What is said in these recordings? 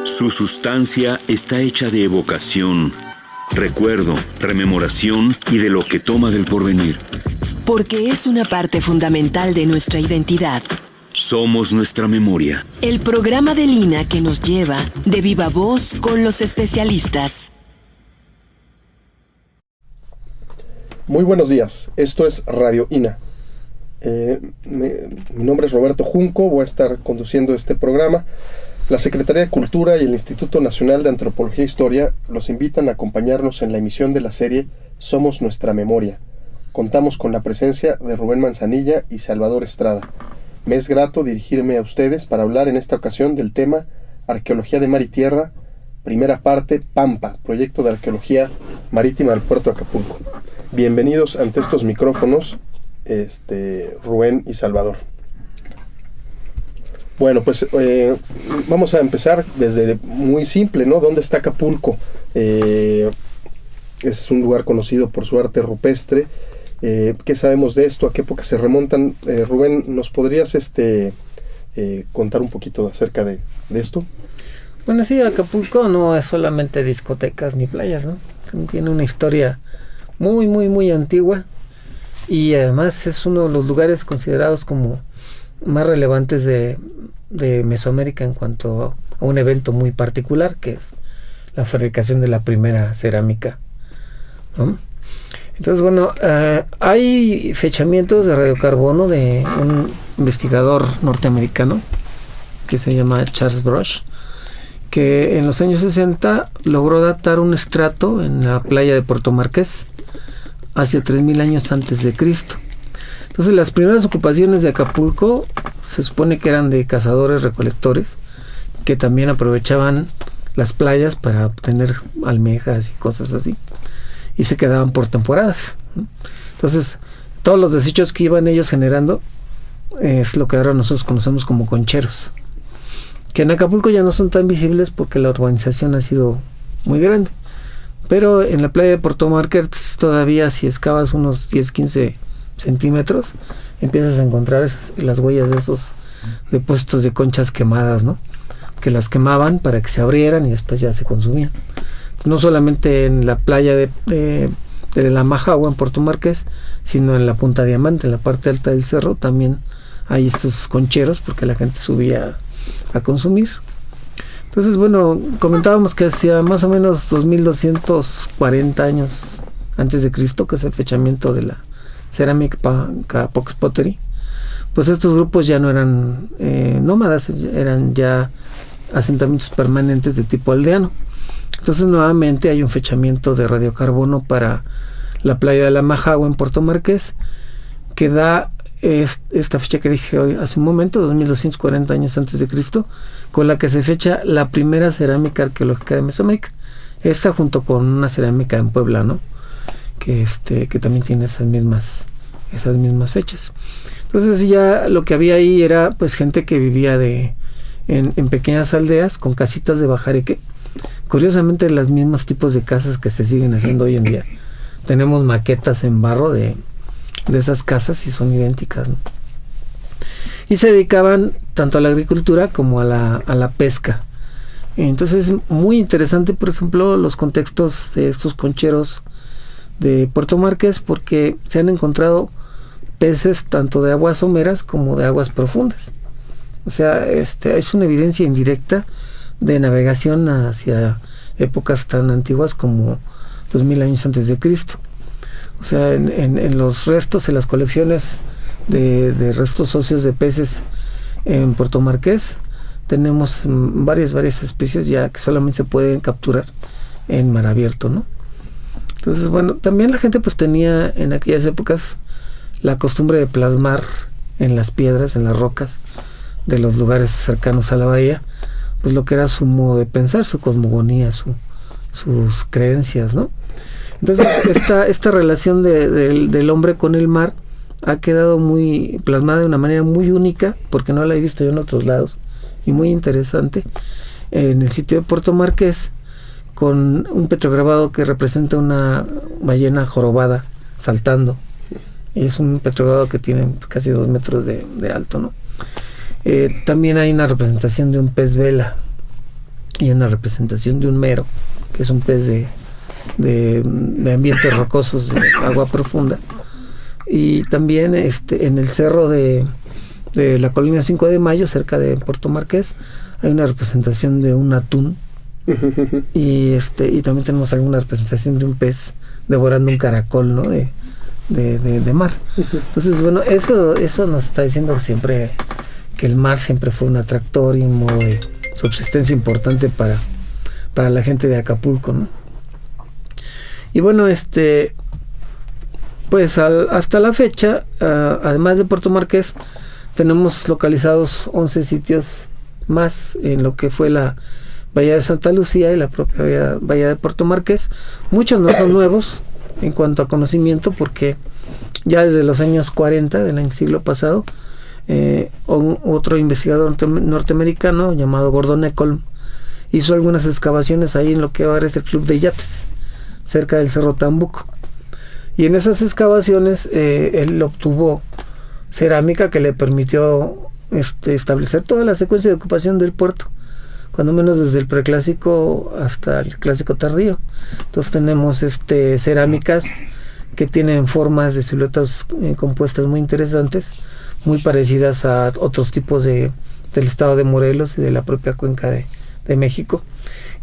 Su sustancia está hecha de evocación, recuerdo, rememoración y de lo que toma del porvenir. Porque es una parte fundamental de nuestra identidad. Somos nuestra memoria. El programa de Lina que nos lleva de viva voz con los especialistas. Muy buenos días, esto es Radio INA. Mi nombre es Roberto Junco, voy a estar conduciendo este programa. La Secretaría de Cultura y el Instituto Nacional de Antropología e Historia los invitan a acompañarnos en la emisión de la serie Somos Nuestra Memoria. Contamos con la presencia de Rubén Manzanilla y Salvador Estrada. Me es grato dirigirme a ustedes para hablar en esta ocasión del tema Arqueología de Mar y Tierra, primera parte PAMPA, Proyecto de Arqueología Marítima del Puerto de Acapulco. Bienvenidos ante estos micrófonos, Rubén y Salvador. Bueno, pues vamos a empezar desde muy simple, ¿no? ¿Dónde está Acapulco? Es un lugar conocido por su arte rupestre. ¿Qué sabemos de esto? ¿A qué época se remontan? Rubén, ¿nos podrías contar un poquito acerca de esto? Bueno, sí, Acapulco no es solamente discotecas ni playas, ¿no? Tiene una historia muy, muy, muy antigua y además es uno de los lugares considerados como más relevantes de Mesoamérica en cuanto a un evento muy particular, que es la fabricación de la primera cerámica, ¿no? Entonces, bueno, hay fechamientos de radiocarbono de un investigador norteamericano que se llama Charles Brush, que en los años 60 logró datar un estrato en la playa de Puerto Marqués hacia 3000 años antes de Cristo. Entonces, las primeras ocupaciones de Acapulco se supone que eran de cazadores recolectores que también aprovechaban las playas para obtener almejas y cosas así, y se quedaban por temporadas, ¿no? Entonces, todos los desechos que iban ellos generando es lo que ahora nosotros conocemos como concheros, que en Acapulco ya no son tan visibles porque la urbanización ha sido muy grande, pero en la playa de Puerto Marqués todavía, si excavas unos 10-15 centímetros, empiezas a encontrar las huellas de esos depósitos de conchas quemadas, ¿no? Que las quemaban para que se abrieran y después ya se consumían. No solamente en la playa de la Majagua en Puerto Marqués, sino en la Punta Diamante, en la parte alta del cerro, también hay estos concheros porque la gente subía a consumir. Entonces, bueno, comentábamos que hacia más o menos 2240 años antes de Cristo, que es el fechamiento de la Ceramic Pox Pottery, pues estos grupos ya no eran nómadas, eran ya asentamientos permanentes de tipo aldeano. Entonces, nuevamente hay un fechamiento de radiocarbono para la playa de la Majagua en Puerto Marqués, que da esta fecha que dije hoy hace un momento, 2240 años antes de Cristo, con la que se fecha la primera cerámica arqueológica de Mesoamérica. Esta junto con una cerámica en Puebla, ¿no? Que también tiene esas mismas fechas. Entonces, ya lo que había ahí era pues gente que vivía en pequeñas aldeas con casitas de bajareque. Curiosamente, los mismos tipos de casas que se siguen haciendo hoy en día. Tenemos maquetas en barro de esas casas y son idénticas, ¿no? Y se dedicaban tanto a la agricultura como a la pesca. Entonces, es muy interesante, por ejemplo, los contextos de estos concheros de Puerto Marqués, porque se han encontrado peces tanto de aguas someras como de aguas profundas. O sea, es una evidencia indirecta de navegación hacia épocas tan antiguas como 2000 años antes de Cristo. O sea, en los restos, en las colecciones de restos óseos de peces en Puerto Marqués, tenemos varias especies ya que solamente se pueden capturar en mar abierto, ¿no? Entonces, bueno, también la gente pues tenía en aquellas épocas la costumbre de plasmar en las piedras, en las rocas de los lugares cercanos a la bahía, pues lo que era su modo de pensar, su cosmogonía, sus creencias, ¿no? Entonces, esta relación del hombre con el mar ha quedado muy plasmada de una manera muy única, porque no la he visto yo en otros lados, y muy interesante, en el sitio de Puerto Marqués, con un petrograbado que representa una ballena jorobada saltando. Y es un petrograbado que tiene casi 2 metros de alto, ¿no? También hay una representación de un pez vela y una representación de un mero, que es un pez de ambientes rocosos de agua profunda. Y también en el cerro de la colina 5 de Mayo, cerca de Puerto Marqués, hay una representación de un atún. Y también tenemos alguna representación de un pez devorando un caracol, ¿no? de mar. Entonces, bueno, eso nos está diciendo siempre que el mar siempre fue un atractor y un modo de subsistencia importante para la gente de Acapulco, ¿no? Y bueno, pues hasta la fecha, además de Puerto Marqués, tenemos localizados 11 sitios más en lo que fue la Bahía de Santa Lucía y la propia Bahía de Puerto Marqués. Muchos no son nuevos en cuanto a conocimiento, porque ya desde los años 40 del siglo pasado, otro investigador norteamericano llamado Gordon Ecolm hizo algunas excavaciones ahí en lo que ahora es el Club de Yates, cerca del Cerro Tambuco. Y en esas excavaciones él obtuvo cerámica que le permitió establecer toda la secuencia de ocupación del puerto, cuando menos desde el preclásico hasta el clásico tardío. Entonces tenemos cerámicas que tienen formas de siluetas compuestas muy interesantes, muy parecidas a otros tipos del estado de Morelos y de la propia cuenca de México,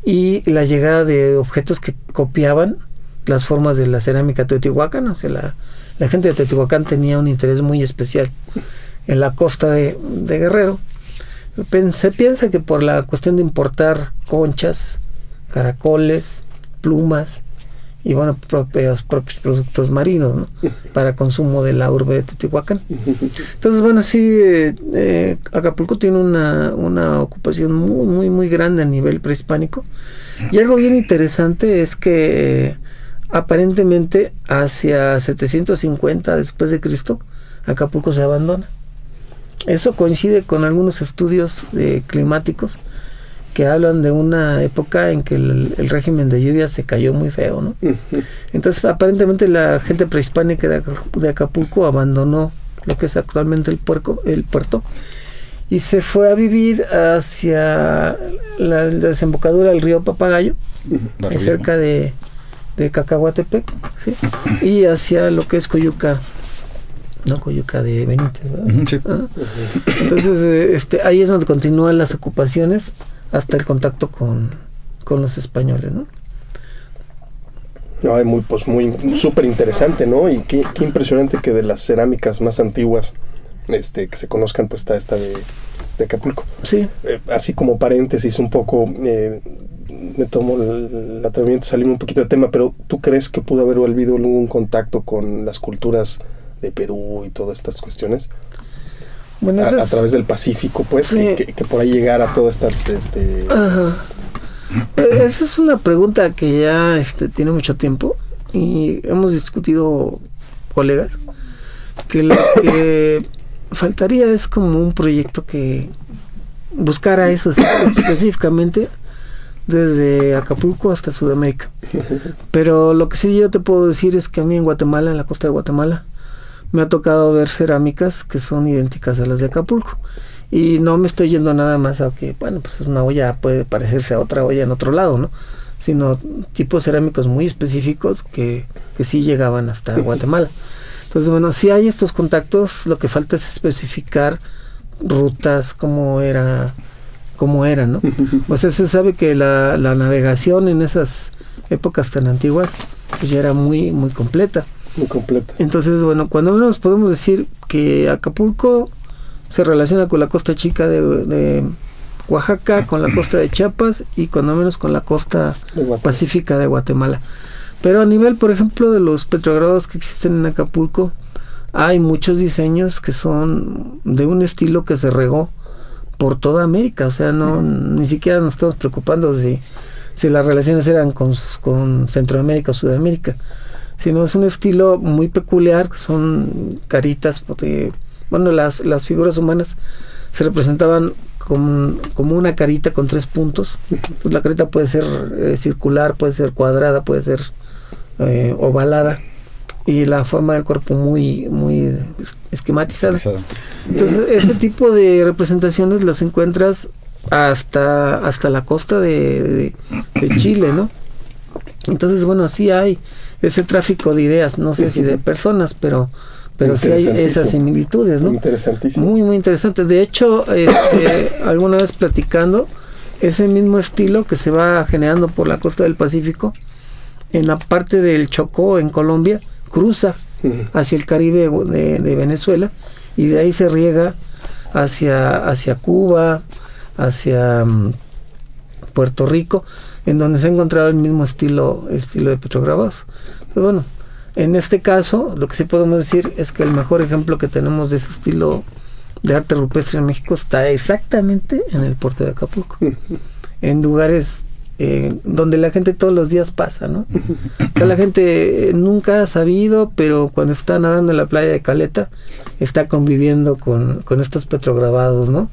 y la llegada de objetos que copiaban las formas de la cerámica teotihuacana. O sea, la gente de Teotihuacán tenía un interés muy especial en la costa de Guerrero. Se piensa que por la cuestión de importar conchas, caracoles, plumas y bueno, propios productos marinos, ¿no? Para consumo de la urbe de Teotihuacán. Entonces, bueno, sí, Acapulco tiene una ocupación muy, muy, muy grande a nivel prehispánico. Y algo bien interesante es que aparentemente hacia 750 después de Cristo, Acapulco se abandona. Eso coincide con algunos estudios climáticos que hablan de una época en que el régimen de lluvia se cayó muy feo, ¿no? Entonces, aparentemente la gente prehispánica de Acapulco abandonó lo que es actualmente el puerto y se fue a vivir hacia la desembocadura del río Papagayo, cerca de Cacahuatepec, ¿sí? Y hacia lo que es Coyuca de Benítez, ¿verdad? Sí. Entonces, ahí es donde continúan las ocupaciones hasta el contacto con los españoles, ¿no? Ay, muy súper interesante, ¿no? Y qué impresionante que de las cerámicas más antiguas que se conozcan, pues está esta de Acapulco. Sí. Así como paréntesis un poco, me tomo el atrevimiento de salirme un poquito de tema, pero ¿tú crees que pudo haber habido algún contacto con las culturas de Perú y todas estas cuestiones? Bueno, a través del Pacífico, pues, sí. que por ahí llegara toda esta... Ajá. Esa es una pregunta que ya tiene mucho tiempo y hemos discutido, colegas, que lo que faltaría es como un proyecto que buscara eso específicamente desde Acapulco hasta Sudamérica. Pero lo que sí yo te puedo decir es que a mí en Guatemala, en la costa de Guatemala, me ha tocado ver cerámicas que son idénticas a las de Acapulco. Y no me estoy yendo nada más a que, bueno, pues una olla puede parecerse a otra olla en otro lado, ¿no? Sino tipos cerámicos muy específicos que sí llegaban hasta Guatemala. Entonces, bueno, si hay estos contactos, lo que falta es especificar rutas, cómo era, ¿no? O sea, se sabe que la navegación en esas épocas tan antiguas, pues ya era muy, muy completa. Muy completa. Entonces, bueno, cuando menos podemos decir que Acapulco se relaciona con la costa chica de Oaxaca, con la costa de Chiapas y cuando menos con la costa pacífica de Guatemala. Pero a nivel, por ejemplo, de los petrogrados que existen en Acapulco, hay muchos diseños que son de un estilo que se regó por toda América. O sea, ni siquiera nos estamos preocupando si las relaciones eran con Centroamérica o Sudamérica, sino es un estilo muy peculiar, son caritas, porque, bueno, las figuras humanas se representaban como una carita con 3 puntos. Pues la carita puede ser circular, puede ser cuadrada, puede ser ovalada, y la forma del cuerpo muy, muy esquematizada. Entonces, ese tipo de representaciones las encuentras hasta la costa de Chile, ¿no? Entonces, bueno, sí hay ese tráfico de ideas, no sé si de personas, pero sí hay esas similitudes, ¿no? Interesantísimo. Muy, muy interesante. De hecho, alguna vez platicando, ese mismo estilo que se va generando por la costa del Pacífico, en la parte del Chocó, en Colombia, cruza hacia el Caribe de Venezuela, y de ahí se riega hacia Cuba, hacia Puerto Rico, en donde se ha encontrado el mismo estilo de petrograbados. Pues bueno, en este caso, lo que sí podemos decir es que el mejor ejemplo que tenemos de ese estilo de arte rupestre en México está exactamente en el puerto de Acapulco, en lugares donde la gente todos los días pasa, ¿no? O sea, la gente nunca ha sabido, pero cuando está nadando en la playa de Caleta, está conviviendo con estos petrograbados, ¿no?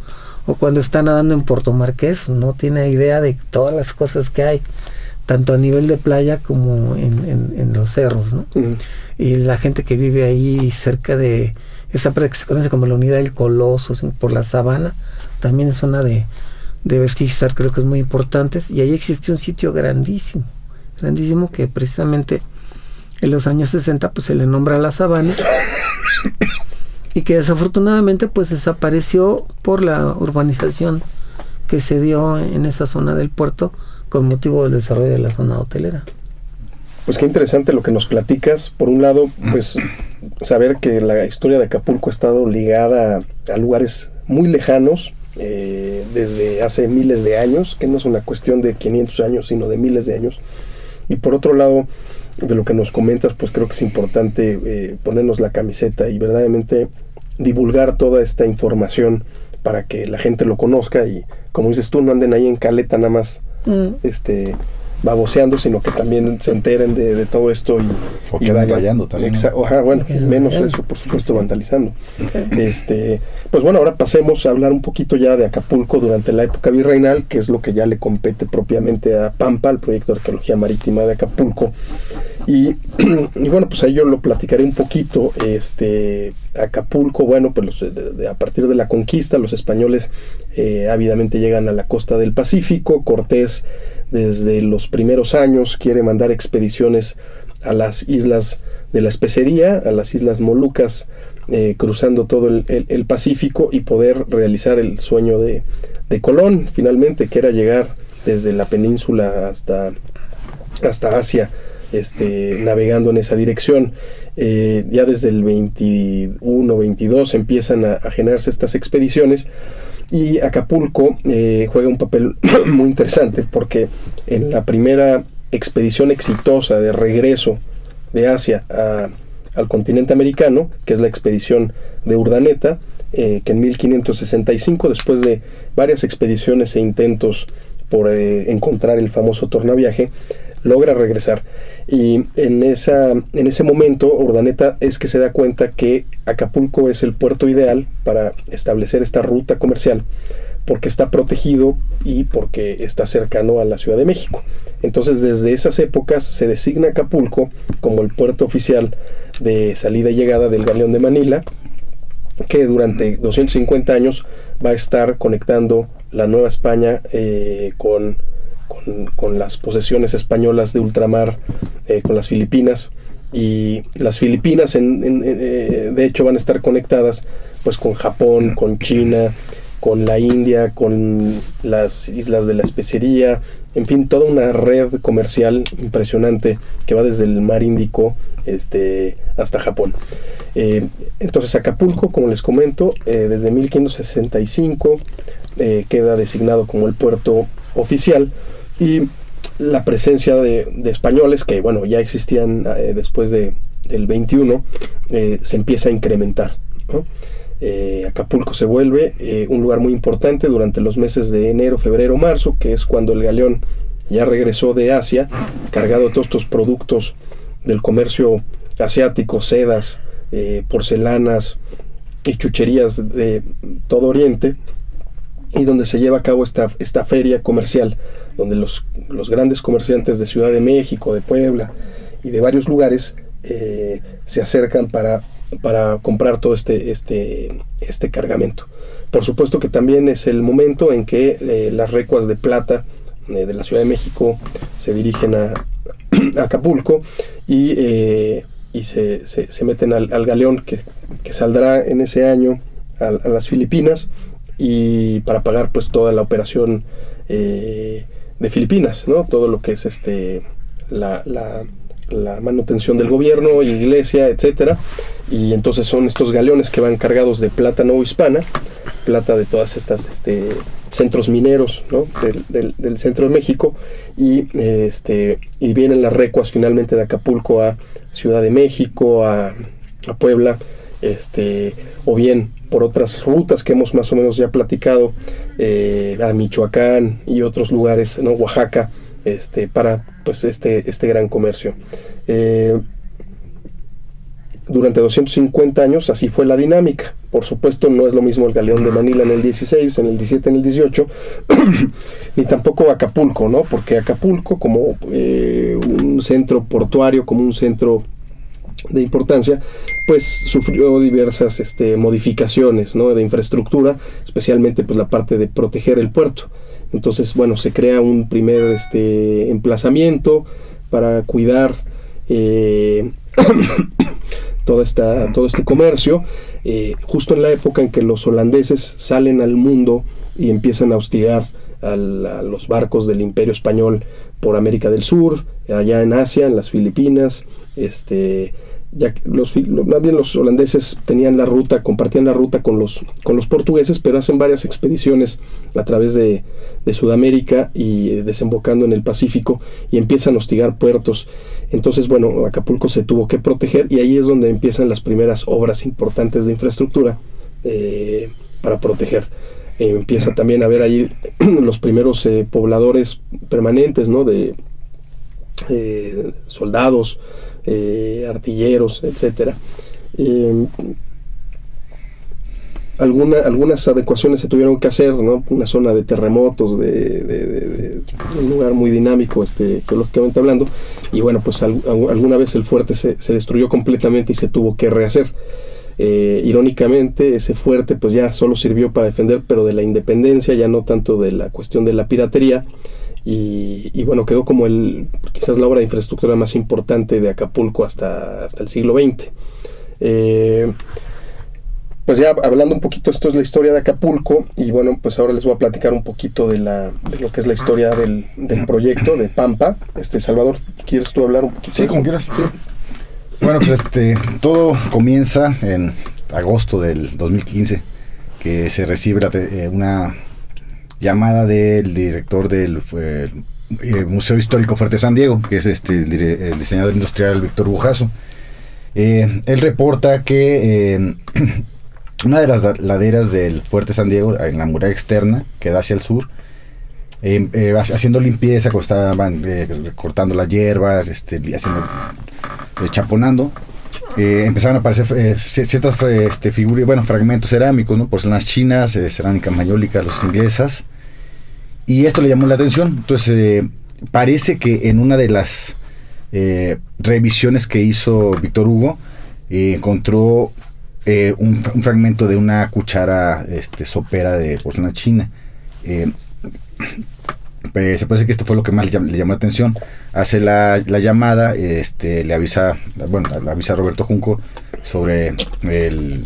O cuando está nadando en Puerto Marqués, no tiene idea de todas las cosas que hay, tanto a nivel de playa como en los cerros, ¿no? Y la gente que vive ahí cerca de esa parte que se conoce como la Unidad del Coloso, por la Sabana, también es zona de vestigios, creo que es muy importantes, y ahí existe un sitio grandísimo que precisamente en los años 60 pues se le nombra La Sabana, y que desafortunadamente pues desapareció por la urbanización que se dio en esa zona del puerto con motivo del desarrollo de la zona hotelera. Pues qué interesante lo que nos platicas. Por un lado, pues saber que la historia de Acapulco ha estado ligada a lugares muy lejanos, desde hace miles de años, que no es una cuestión de 500 años, sino de miles de años. Y por otro lado, de lo que nos comentas, pues creo que es importante ponernos la camiseta y verdaderamente divulgar toda esta información para que la gente lo conozca y, como dices tú, no anden ahí en Caleta nada más baboseando, sino que también se enteren de todo esto y vandalizando también, ¿no? Bueno, menos eso, por supuesto, vandalizando. Pues bueno, ahora pasemos a hablar un poquito ya de Acapulco durante la época virreinal, que es lo que ya le compete propiamente a PAMPA, el Proyecto de Arqueología Marítima de Acapulco. Y bueno, pues ahí yo lo platicaré un poquito. Acapulco, bueno, pues a partir de la conquista, los españoles ávidamente llegan a la costa del Pacífico. Cortés, desde los primeros años, quiere mandar expediciones a las islas de la Especería, a las islas Molucas, cruzando todo el Pacífico y poder realizar el sueño de Colón, finalmente, que era llegar desde la península hasta Asia, navegando en esa dirección. Ya desde el 21-22 empiezan a generarse estas expediciones, y Acapulco juega un papel muy interesante, porque en la primera expedición exitosa de regreso de Asia al continente americano, que es la expedición de Urdaneta, que en 1565, después de varias expediciones e intentos por encontrar el famoso tornaviaje, logra regresar. Y en ese momento Urdaneta es que se da cuenta que Acapulco es el puerto ideal para establecer esta ruta comercial, porque está protegido y porque está cercano a la Ciudad de México. Entonces, desde esas épocas se designa Acapulco como el puerto oficial de salida y llegada del Galeón de Manila, que durante 250 años va a estar conectando la Nueva España con las posesiones españolas de ultramar, con las Filipinas. Y las Filipinas de hecho van a estar conectadas pues con Japón, con China, con la India, con las islas de la Especería, en fin, toda una red comercial impresionante que va desde el mar Índico hasta Japón. Entonces Acapulco, como les comento, desde 1565 queda designado como el puerto oficial, y la presencia de españoles, que bueno, ya existían después del 21, se empieza a incrementar, ¿no? Acapulco se vuelve un lugar muy importante durante los meses de enero, febrero, marzo, que es cuando el galeón ya regresó de Asia, cargado de todos estos productos del comercio asiático, sedas, porcelanas y chucherías de todo Oriente, y donde se lleva a cabo esta feria comercial, donde los grandes comerciantes de Ciudad de México, de Puebla y de varios lugares se acercan para para comprar todo este cargamento. Por supuesto que también es el momento en que las recuas de plata de la Ciudad de México se dirigen a Acapulco y se meten al galeón que saldrá en ese año a las Filipinas, y para pagar pues toda la operación de Filipinas, ¿no? Todo lo que es la manutención del gobierno, iglesia, etcétera. Y entonces son estos galeones que van cargados de plata novohispana, plata de todas estas centros mineros, ¿no? del centro de México, y vienen las recuas finalmente de Acapulco a Ciudad de México, a Puebla, o bien por otras rutas que hemos más o menos ya platicado, a Michoacán y otros lugares, ¿no? Oaxaca, para pues este gran comercio. Durante 250 años así fue la dinámica. Por supuesto no es lo mismo el galeón de Manila en el 16, en el 17, en el 18, ni tampoco Acapulco, ¿no? Porque Acapulco, como un centro portuario, como un centro de importancia, pues sufrió diversas modificaciones, ¿no? De infraestructura, especialmente pues la parte de proteger el puerto. Entonces, bueno, se crea un primer emplazamiento para cuidar todo este comercio, justo en la época en que los holandeses salen al mundo y empiezan a hostigar a los barcos del Imperio Español por América del Sur, allá en Asia, en las Filipinas. Ya más bien los holandeses compartían la ruta con los portugueses, pero hacen varias expediciones a través de Sudamérica y desembocando en el Pacífico, y empiezan a hostigar puertos. Entonces, bueno, Acapulco se tuvo que proteger, y ahí es donde empiezan las primeras obras importantes de infraestructura para proteger. Empieza también a haber ahí los primeros pobladores permanentes, ¿no? De soldados, artilleros, etcétera. Algunas adecuaciones se tuvieron que hacer, ¿no? Una zona de terremotos, de un lugar muy dinámico, geológicamente hablando, y bueno, pues alguna vez el fuerte se destruyó completamente y se tuvo que rehacer. Irónicamente, ese fuerte pues ya solo sirvió para defender, pero de la independencia, ya no tanto de la cuestión de la piratería. Y bueno, quedó como quizás la obra de infraestructura más importante de Acapulco hasta el siglo XX. Pues ya hablando un poquito, esto es la historia de Acapulco, y bueno, pues ahora les voy a platicar un poquito de lo que es la historia del proyecto de Pampa. Salvador, ¿quieres tú hablar un poquito? Sí, como quieras. Sí. Bueno, pues todo comienza en agosto del 2015, que se recibe una llamada del director del Museo Histórico Fuerte San Diego, que es el diseñador industrial Víctor Hugo Jasso. Él reporta que una de las laderas del Fuerte San Diego, en la muralla externa que da hacia el sur, haciendo limpieza, cuando estaban cortando las hierbas, chaponando, empezaron a aparecer ciertas figuras, fragmentos cerámicos, ¿no? Porcelanas chinas, cerámica mayólica, los inglesas, y esto le llamó la atención. Entonces parece que en una de las revisiones que hizo Víctor Hugo encontró un fragmento de una cuchara sopera de porcelana china. Se parece que esto fue lo que más le llamó la atención. Hace la llamada, le avisa a Roberto Junco sobre el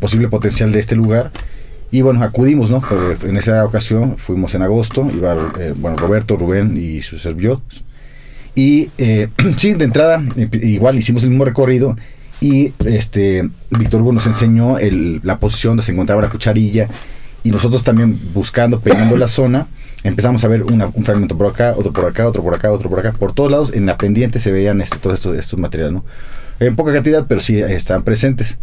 posible potencial de este lugar, y bueno, acudimos, ¿no? En esa ocasión fuimos en agosto, iba Roberto, Rubén y su servidor, y sí, de entrada igual hicimos el mismo recorrido, y Víctor Hugo nos enseñó la posición donde se encontraba la cucharilla, y nosotros también buscando, pegando la zona, empezamos a ver un fragmento por acá, otro por acá, otro por acá, otro por acá. Por todos lados, en la pendiente se veían todos estos materiales, ¿no? En poca cantidad, pero sí estaban presentes.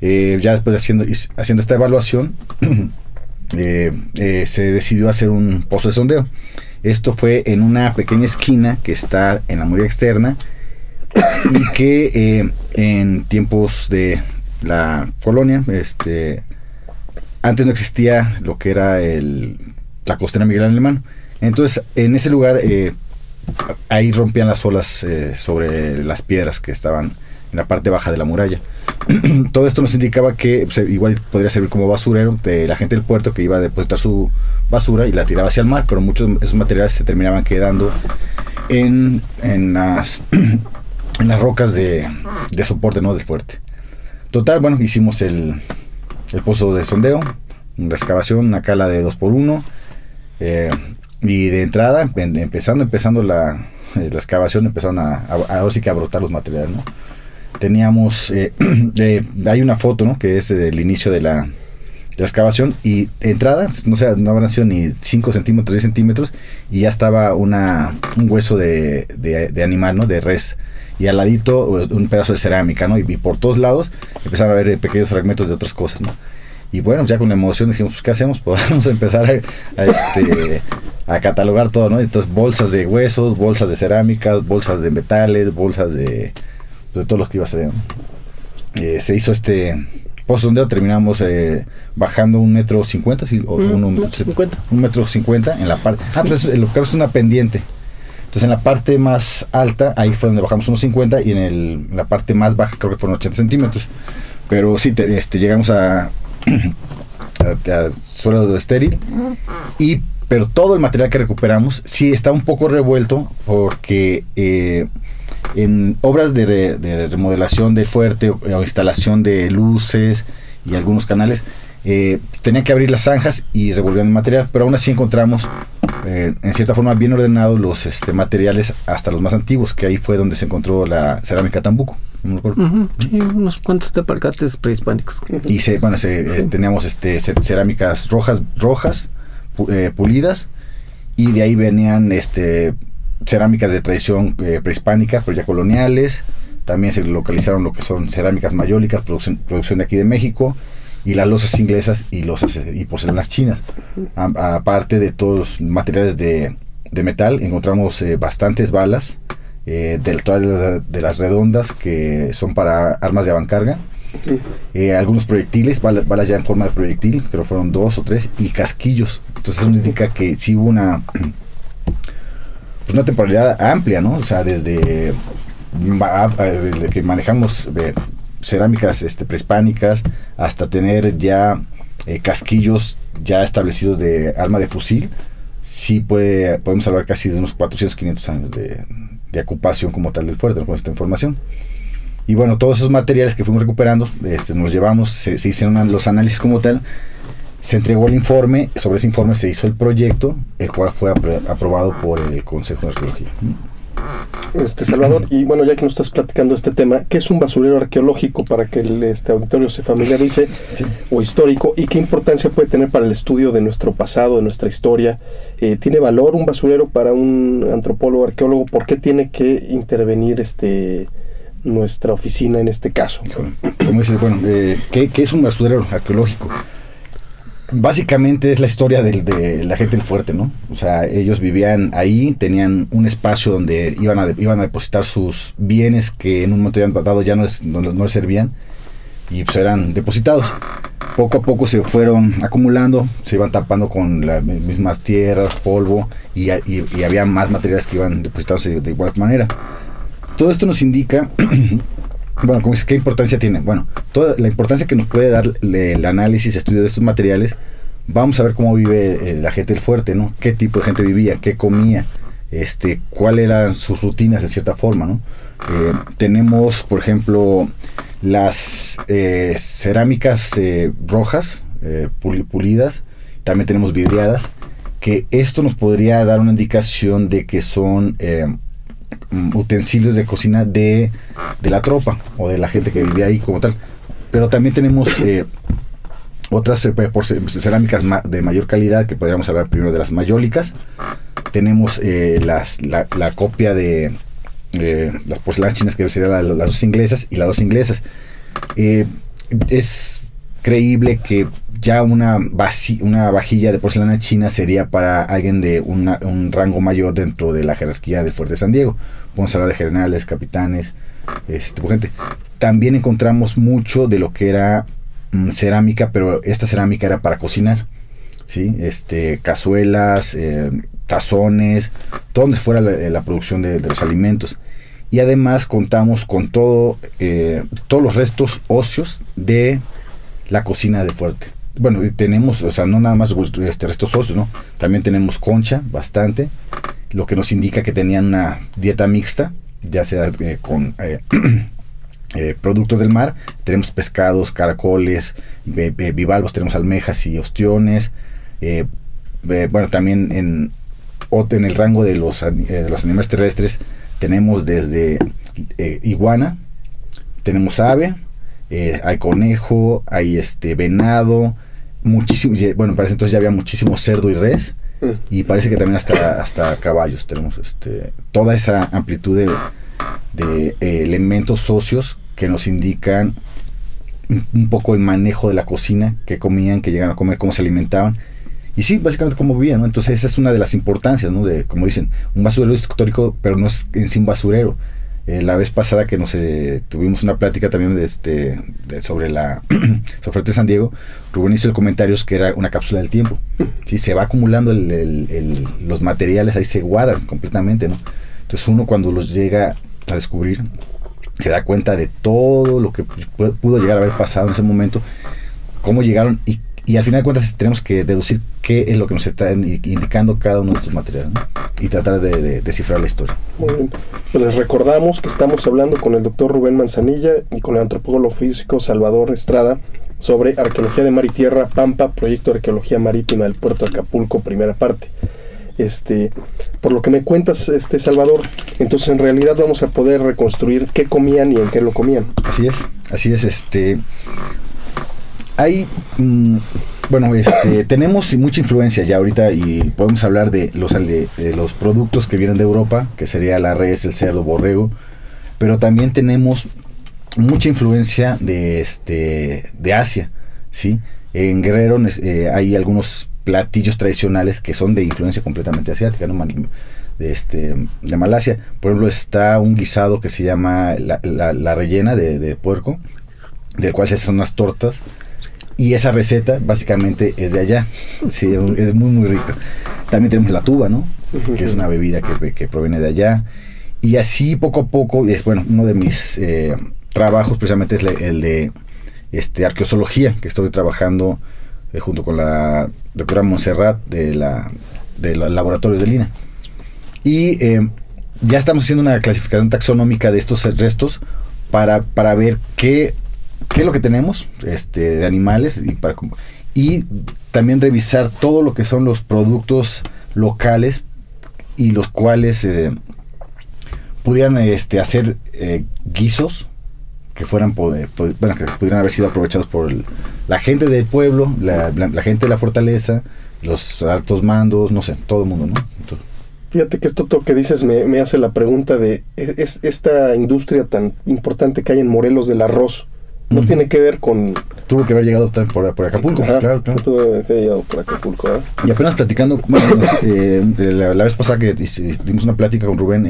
Ya después de haciendo esta evaluación, se decidió hacer un pozo de sondeo. Esto fue en una pequeña esquina que está en la muralla externa, y que en tiempos de la colonia, antes no existía lo que era la costera Miguel Alemán. Entonces, en ese lugar, ahí rompían las olas sobre las piedras que estaban en la parte baja de la muralla. todo esto nos indicaba que pues, igual podría servir como basurero de la gente del puerto que iba a depositar su basura y la tiraba hacia el mar, pero muchos de esos materiales se terminaban quedando en las rocas de soporte, ¿no?, del fuerte. Total, bueno, hicimos el pozo de sondeo, una excavación, una cala de 2x1, y de entrada, empezando la excavación, empezaron ahora sí que a brotar los materiales, ¿no? Teníamos, hay una foto, ¿no?, que es del inicio de la excavación, y entradas, no sé, no habrán sido ni 5 centímetros, 10 centímetros, y ya estaba un hueso de animal, ¿no?, de res, y al ladito un pedazo de cerámica, ¿no? Y por todos lados empezaron a ver pequeños fragmentos de otras cosas, ¿no? Y bueno, ya con la emoción dijimos, pues, ¿qué hacemos? Pues vamos a empezar a catalogar todo, ¿no? Entonces, bolsas de huesos, bolsas de cerámica, bolsas de metales, bolsas de todo lo que iba a ser, ¿no? Se hizo pozo sondeo, terminamos bajando 1,50 m, ¿sí? O 1,50 m en la parte. Pues lo que es una pendiente. Entonces en la parte más alta, ahí fue donde bajamos 1,50 m, y en la parte más baja creo que fueron 80 centímetros. Pero sí, llegamos a suelo estéril, pero todo el material que recuperamos sí está un poco revuelto porque en obras de remodelación del fuerte o instalación de luces y algunos canales, tenían que abrir las zanjas y revolvían el material, pero aún así encontramos en cierta forma bien ordenados los materiales hasta los más antiguos, que ahí fue donde se encontró la cerámica Tambuco. No me acuerdo. Sí, unos cuantos tepalcates prehispánicos. Y teníamos cerámicas rojas pulidas, y de ahí venían cerámicas de tradición prehispánica, pero ya coloniales. También se localizaron lo que son cerámicas mayólicas, producción de aquí de México, y las losas inglesas y porcelanas chinas. Aparte de todos los materiales de metal, encontramos bastantes balas, todas de las redondas, que son para armas de avancarga, algunos proyectiles, balas ya en forma de proyectil, creo que fueron 2 o 3, y casquillos. Entonces eso indica que sí hubo una temporalidad amplia, ¿no? O sea, desde que manejamos cerámicas prehispánicas hasta tener ya casquillos ya establecidos de arma de fusil, sí podemos hablar casi de unos 400, 500 años de ocupación como tal del fuerte, ¿no?, con esta información. Y bueno, todos esos materiales que fuimos recuperando, nos llevamos, se hicieron los análisis como tal, se entregó el informe, sobre ese informe se hizo el proyecto, el cual fue aprobado por el Consejo de Arqueología. Salvador, y bueno, ya que nos estás platicando este tema, ¿qué es un basurero arqueológico para que el auditorio se familiarice, sí, o histórico, y qué importancia puede tener para el estudio de nuestro pasado, de nuestra historia? ¿Tiene valor un basurero para un antropólogo, arqueólogo? ¿Por qué tiene que intervenir nuestra oficina en este caso? Como dices, bueno, ¿qué es un basurero arqueológico? Básicamente es la historia de la gente del fuerte, ¿no? O sea, ellos vivían ahí, tenían un espacio donde iban a depositar sus bienes que en un momento dado ya no les servían, y pues eran depositados. Poco a poco se fueron acumulando, se iban tapando con las mismas tierras, polvo, y había más materiales que iban depositándose de igual manera. Todo esto nos indica... Bueno, ¿qué importancia tiene? Bueno, toda la importancia que nos puede dar el análisis, estudio de estos materiales. Vamos a ver cómo vive la gente del fuerte, ¿no? Qué tipo de gente vivía, qué comía, cuáles eran sus rutinas de cierta forma, ¿no? Tenemos, por ejemplo, las cerámicas rojas, pulidas, también tenemos vidriadas, que esto nos podría dar una indicación de que son... utensilios de cocina de la tropa o de la gente que vivía ahí como tal. Pero también tenemos otras cerámicas de mayor calidad, que podríamos hablar primero de las mayólicas. Tenemos la copia de las porcelanas chinas, que serían las dos inglesas y las dos inglesas. Es creíble que ya una vajilla de porcelana china sería para alguien de un rango mayor dentro de la jerarquía del Fuerte de San Diego. Podemos hablar de generales, capitanes, gente. También encontramos mucho de lo que era cerámica, pero esta cerámica era para cocinar, ¿sí? Cazuelas, tazones, todo donde fuera la producción de los alimentos. y además contamos con todos los restos óseos de la cocina de Fuerte. Bueno, tenemos, o sea, no nada más restos óseos, ¿no? También tenemos concha, bastante, lo que nos indica que tenían una dieta mixta, ya sea con productos del mar. Tenemos pescados, caracoles, bivalvos, tenemos almejas y ostiones. Bueno, también en el rango de los animales terrestres tenemos desde iguana, tenemos ave, hay conejo, hay venado, muchísimo. Bueno, parece entonces ya había muchísimo cerdo y res, y parece que también hasta caballos. Tenemos toda esa amplitud de elementos óseos que nos indican un poco el manejo de la cocina, qué comían, qué llegaron a comer, cómo se alimentaban, y sí, básicamente cómo vivían, ¿no? Entonces esa es una de las importancias, ¿no? De, como dicen, un basurero histórico, pero no es en sí un basurero. La vez pasada que tuvimos una plática también sobre Fuerte San Diego, Rubén hizo el comentario que era una cápsula del tiempo. Sí, se va acumulando los materiales, ahí se guardan completamente, ¿no? Entonces uno, cuando los llega a descubrir, se da cuenta de todo lo que pudo llegar a haber pasado en ese momento, cómo llegaron, y al final de cuentas tenemos que deducir qué es lo que nos está indicando cada uno de estos materiales, ¿no? Y tratar de descifrar la historia. Muy bien. Pues les recordamos que estamos hablando con el doctor Rubén Manzanilla y con el antropólogo físico Salvador Estrada sobre arqueología de mar y tierra, Pampa, proyecto de arqueología marítima del puerto de Acapulco, primera parte. Por lo que me cuentas, Salvador, entonces en realidad vamos a poder reconstruir qué comían y en qué lo comían. Así es. Hay, bueno, tenemos mucha influencia ya ahorita, y podemos hablar de los productos que vienen de Europa, que sería la res, el cerdo, borrego, pero también tenemos mucha influencia de Asia, ¿sí? En Guerrero hay algunos platillos tradicionales que son de influencia completamente asiática, ¿no? De Malasia. Por ejemplo, está un guisado que se llama la rellena de puerco, del cual se hacen unas tortas, y esa receta básicamente es de allá. Sí, es muy muy rica. También tenemos la tuba, ¿no? Que es una bebida que proviene de allá, y así poco a poco. Uno de mis trabajos precisamente es el de arqueozoología, que estoy trabajando junto con la doctora Montserrat de los laboratorios de Lina, y ya estamos haciendo una clasificación taxonómica de estos restos para ver qué es lo que tenemos de animales, y también revisar todo lo que son los productos locales, y los cuales pudieran hacer guisos que fueran que pudieran haber sido aprovechados por la gente del pueblo, la gente de la fortaleza, los altos mandos, no sé, todo el mundo, ¿no? Entonces, fíjate que esto que dices me hace la pregunta de esta industria tan importante que hay en Morelos del arroz. No tiene que ver con... Tuvo que haber llegado por Acapulco. Ajá, claro. Tuvo que haber llegado por Acapulco, ¿eh? Y apenas platicando, la vez pasada que dimos una plática con Rubén,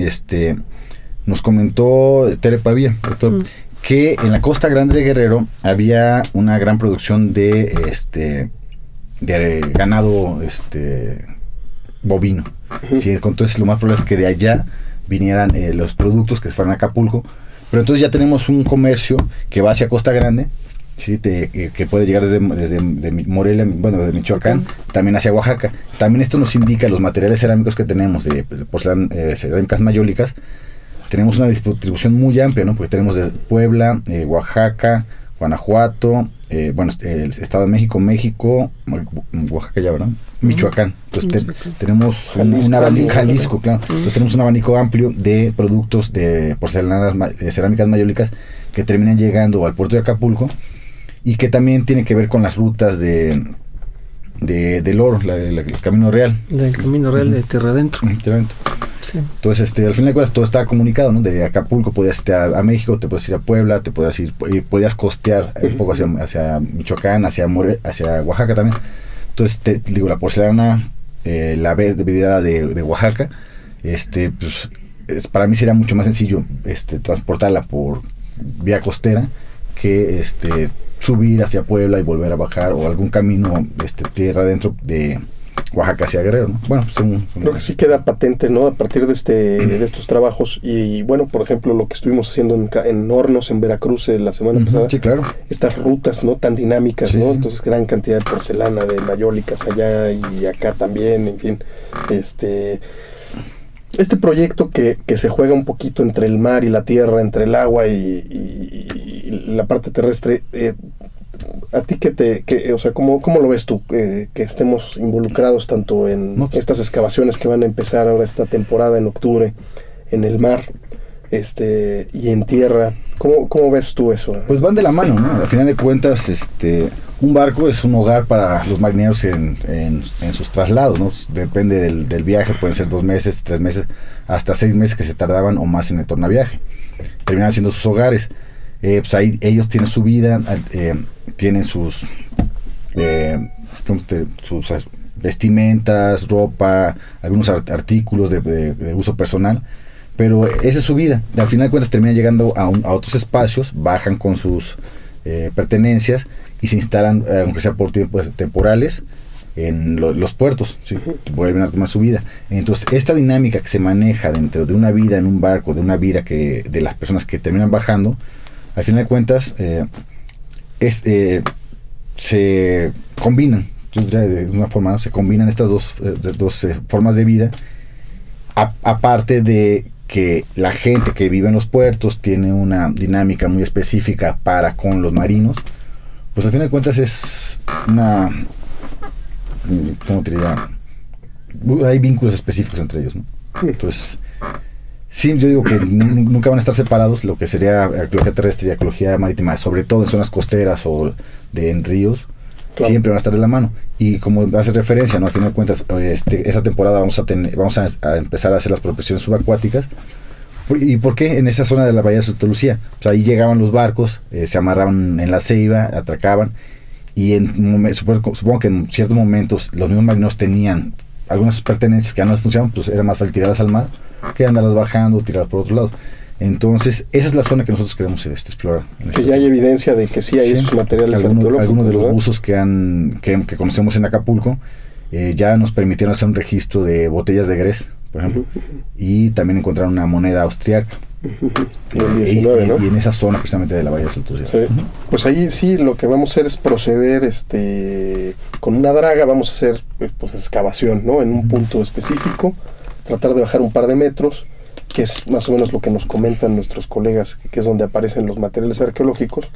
nos comentó Tere Pavía, doctor, que en la Costa Grande de Guerrero había una gran producción de ganado bovino. Sí, entonces lo más probable es que de allá vinieran los productos que fueran a Acapulco. Pero entonces ya tenemos un comercio que va hacia Costa Grande, ¿sí? Que puede llegar desde Morelia, de Michoacán, también hacia Oaxaca. También esto nos indica los materiales cerámicos que tenemos de porcelana, cerámicas mayólicas. Tenemos una distribución muy amplia, ¿no? Porque tenemos de Puebla, Oaxaca, Guanajuato, el Estado de México, Oaxaca ya, ¿verdad? Michoacán. Entonces tenemos Jalisco, claro. Entonces tenemos un abanico amplio de productos de porcelanas, cerámicas mayólicas que terminan llegando al puerto de Acapulco, y que también tiene que ver con las rutas del oro, el Camino Real. Del Camino Real de Tierra Adentro. Sí. Entonces, al final de cuentas, todo está comunicado, ¿no? De Acapulco podías ir a México, te puedes ir a Puebla, podías costear un poco hacia Michoacán, hacia Oaxaca también. Entonces, la porcelana, la vidriada de Oaxaca, para mí sería mucho más sencillo transportarla por vía costera que subir hacia Puebla y volver a bajar, o algún camino tierra adentro de Oaxaca hacia Guerrero, ¿no? Bueno, creo que sí queda patente, ¿no? A partir de estos trabajos. Y bueno, por ejemplo, lo que estuvimos haciendo en Hornos, en Veracruz, la semana pasada. Sí, claro. Estas rutas, ¿no? Tan dinámicas, Sí, ¿no? sí. Entonces, gran cantidad de porcelana, de mayólicas allá y acá también, en fin. Este proyecto que se juega un poquito entre el mar y la tierra, entre el agua y la parte terrestre, ¿a ti o sea, ¿cómo lo ves tú? Que estemos involucrados tanto en estas excavaciones que van a empezar ahora esta temporada en octubre, en el mar, y en tierra. ¿Cómo ves tú eso? Pues van de la mano, ¿no? Al final de cuentas, un barco es un hogar para los marineros en sus traslados, ¿no? Depende del viaje, pueden ser 2 meses, 3 meses, hasta 6 meses que se tardaban o más en el tornaviaje. Terminan siendo sus hogares. Pues ahí ellos tienen su vida, tienen sus vestimentas, ropa, algunos artículos de uso personal, pero esa es su vida. Al final de cuentas terminan llegando a otros espacios, bajan con sus pertenencias y se instalan, aunque sea por tiempos temporales, en los puertos, ¿sí? Vuelven a tomar su vida. Entonces, esta dinámica que se maneja dentro de una vida en un barco, de una vida de las personas que terminan bajando, al final de cuentas, se combinan, yo diría de una forma, ¿no? Se combinan estas dos formas de vida, aparte de que la gente que vive en los puertos tiene una dinámica muy específica para con los marinos, pues al final de cuentas es una, ¿cómo te diría? Hay vínculos específicos entre ellos, ¿no? Entonces, sí, yo digo que nunca van a estar separados lo que sería arqueología terrestre y arqueología marítima, sobre todo en zonas costeras o en ríos. Claro. Siempre van a estar de la mano. Y como hace referencia, ¿no? Al final de cuentas, esta temporada vamos a empezar a hacer las prospecciones subacuáticas. ¿Y por qué? En esa zona de la bahía de Santa Lucía. O sea, ahí llegaban los barcos, se amarraban en la ceiba, atracaban, y supongo que en ciertos momentos los mismos marineros tenían algunas pertenencias que ya no les funcionaban, pues era más fácil tirarlas al mar que andarlas bajando, tirarlas por otro lado. Entonces, esa es la zona que nosotros queremos explorar. Que ya hay evidencia de que sí hay esos materiales arqueológicos. Algunos de los buzos que conocemos en Acapulco ya nos permitieron hacer un registro de botellas de grés, por ejemplo, y también encontraron una moneda austriaca. El 19, ¿no? Y en esa zona precisamente de la bahía de Santa Lucía. Sí. Pues ahí sí, lo que vamos a hacer es proceder con una draga, vamos a hacer pues excavación, ¿no? En un punto específico, tratar de bajar un par de metros, que es más o menos lo que nos comentan nuestros colegas, que es donde aparecen los materiales arqueológicos,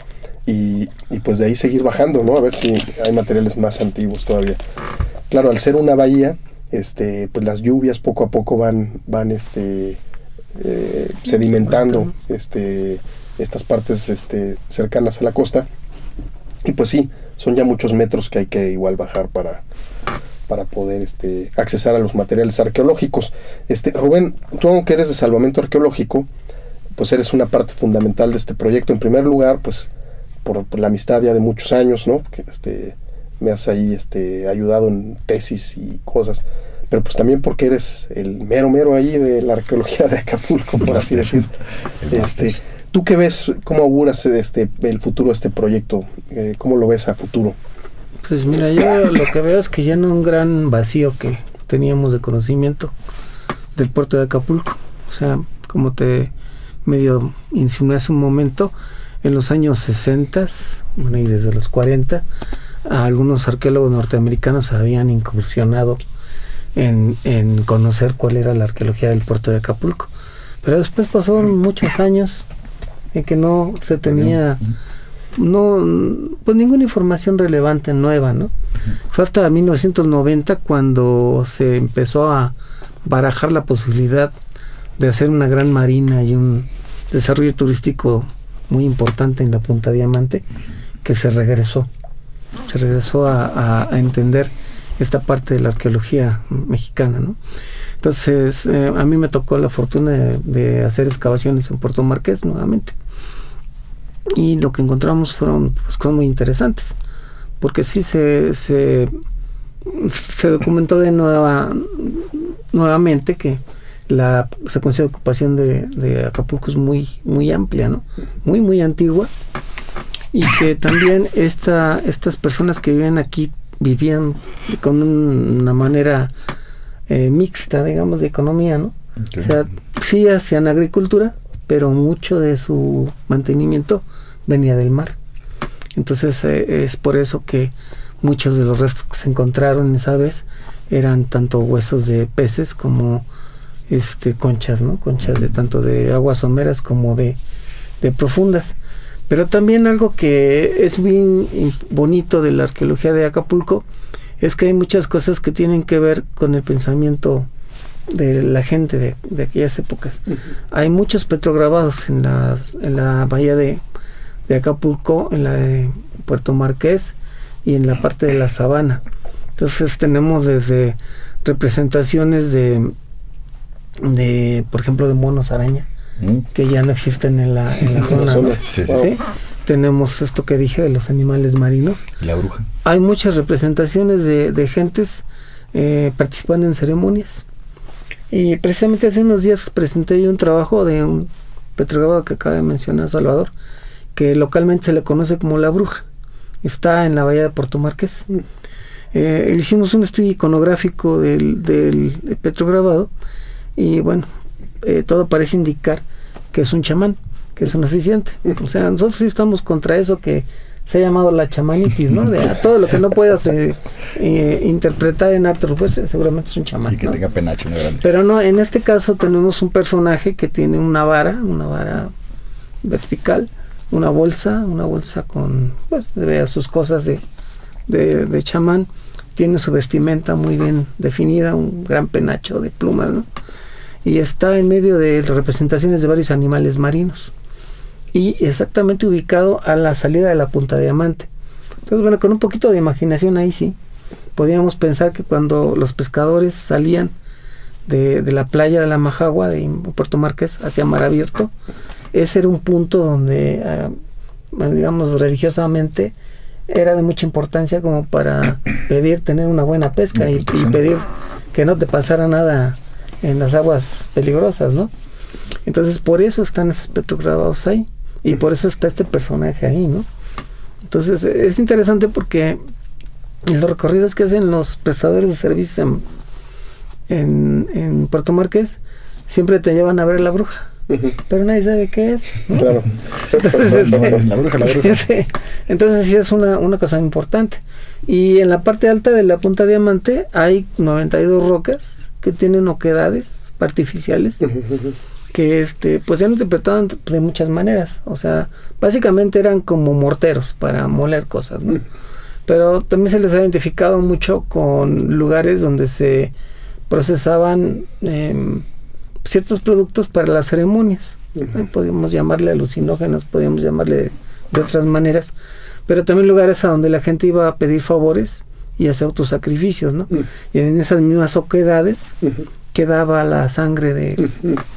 y pues de ahí seguir bajando, ¿no? A ver si hay materiales más antiguos todavía. Claro, al ser una bahía, pues las lluvias poco a poco van sedimentando estas partes cercanas a la costa, y pues sí, son ya muchos metros que hay que igual bajar para poder accesar a los materiales arqueológicos. Rubén, tú, aunque eres de salvamento arqueológico, pues eres una parte fundamental de este proyecto. En primer lugar, pues por la amistad ya de muchos años, ¿no? Que me has ahí ayudado en tesis y cosas, pero pues también porque eres el mero ahí de la arqueología de Acapulco, por así decir. ¿Tú qué ves? ¿Cómo auguras el futuro de este proyecto? ¿Cómo lo ves a futuro? Pues mira, yo lo que veo es que llena un gran vacío que teníamos de conocimiento del puerto de Acapulco. O sea, como te medio insinué hace un momento, en los años 60, bueno, y desde los 40, algunos arqueólogos norteamericanos habían incursionado en conocer cuál era la arqueología del puerto de Acapulco. Pero después pasaron muchos años en que no se tenía pues ninguna información relevante nueva, ¿no? Fue hasta 1990 cuando se empezó a barajar la posibilidad de hacer una gran marina y un desarrollo turístico muy importante en la Punta Diamante, que se regresó a entender esta parte de la arqueología mexicana, ¿no? Entonces, a mí me tocó la fortuna de hacer excavaciones en Puerto Marqués nuevamente. Y lo que encontramos fueron pues, cosas muy interesantes, porque sí se documentó nuevamente que la secuencia de ocupación de Acapulco es muy amplia, ¿no? Muy antigua, y que también estas personas que viven aquí vivían con una manera mixta, digamos, de economía, ¿no? Okay. O sea, sí hacían agricultura, pero mucho de su mantenimiento venía del mar. Entonces es por eso que muchos de los restos que se encontraron esa vez eran tanto huesos de peces como conchas, ¿no? Conchas de tanto de aguas someras como de profundas. Pero también algo que es bien bonito de la arqueología de Acapulco es que hay muchas cosas que tienen que ver con el pensamiento de la gente de aquellas épocas. Uh-huh. Hay muchos petrograbados en la bahía de Acapulco, en la de Puerto Marqués y en la parte de la Sabana. Entonces tenemos desde representaciones de por ejemplo, de monos araña, que ya no existen en la zona, ¿no? Sí, sí. ¿Sí? Tenemos esto que dije de los animales marinos. La bruja. Hay muchas representaciones de gentes participando en ceremonias. Y precisamente hace unos días presenté yo un trabajo de un petrograbado que acaba de mencionar Salvador, que localmente se le conoce como La Bruja. Está en la bahía de Puerto Marqués. Hicimos un estudio iconográfico del petrograbado y bueno, todo parece indicar que es un chamán, que es un oficiante. O sea, nosotros sí estamos contra eso que se ha llamado la chamanitis, ¿no? De todo lo que no puedas interpretar en arte, pues seguramente es un chamán. Y que, ¿no?, tenga penacho muy grande. Pero no, en este caso tenemos un personaje que tiene una vara vertical, una bolsa con, pues, sus cosas de chamán. Tiene su vestimenta muy bien definida, un gran penacho de plumas, ¿no? Y está en medio de representaciones de varios animales marinos y exactamente ubicado a la salida de la Punta Diamante. Entonces, bueno, con un poquito de imaginación ahí sí podíamos pensar que cuando los pescadores salían de la playa de la Majagua de Puerto Marqués hacia mar abierto, ese era un punto donde digamos religiosamente era de mucha importancia como para pedir tener una buena pesca y pedir que no te pasara nada en las aguas peligrosas, ¿no? Entonces por eso están esos petrograbados ahí y por eso está este personaje ahí, ¿no? Entonces es interesante porque en los recorridos que hacen los prestadores de servicios en Puerto Marqués siempre te llevan a ver la bruja, pero nadie sabe qué es, ¿no? Claro. Entonces, la bruja. Sí, entonces sí es una cosa importante. Y en la parte alta de la Punta Diamante hay 92 rocas que tienen oquedades artificiales que pues se han interpretado de muchas maneras. O sea, básicamente eran como morteros para moler cosas, ¿no? Pero también se les ha identificado mucho con lugares donde se procesaban ciertos productos para las ceremonias. Podríamos llamarle alucinógenos, podríamos llamarle de otras maneras, pero también lugares a donde la gente iba a pedir favores y hacer autosacrificios, ¿no? Y en esas mismas oquedades quedaba la sangre de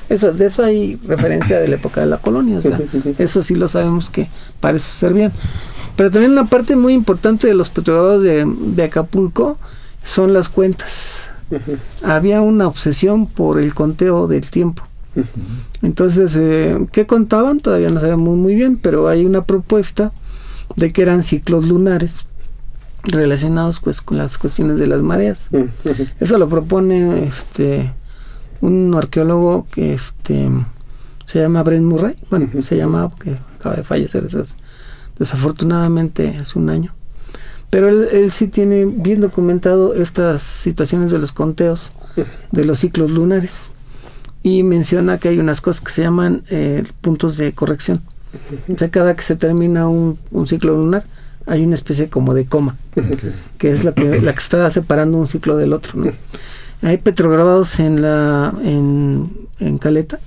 eso hay referencia de la época de la colonia, o sea, eso sí lo sabemos que para eso servían. Pero también una parte muy importante de los petrograbados de Acapulco son las cuentas. Había una obsesión por el conteo del tiempo. Entonces, ¿qué contaban? Todavía no sabemos muy bien, pero hay una propuesta de que eran ciclos lunares relacionados pues con las cuestiones de las mareas. Eso lo propone un arqueólogo que se llama Brent Murray. Bueno, se llamaba porque acaba de fallecer desafortunadamente hace un año. Pero él sí tiene bien documentado estas situaciones de los conteos de los ciclos lunares y menciona que hay unas cosas que se llaman puntos de corrección. O sea, cada que se termina un ciclo lunar hay una especie como de coma, que es la que está separando un ciclo del otro, ¿no? Hay petrograbados en Caleta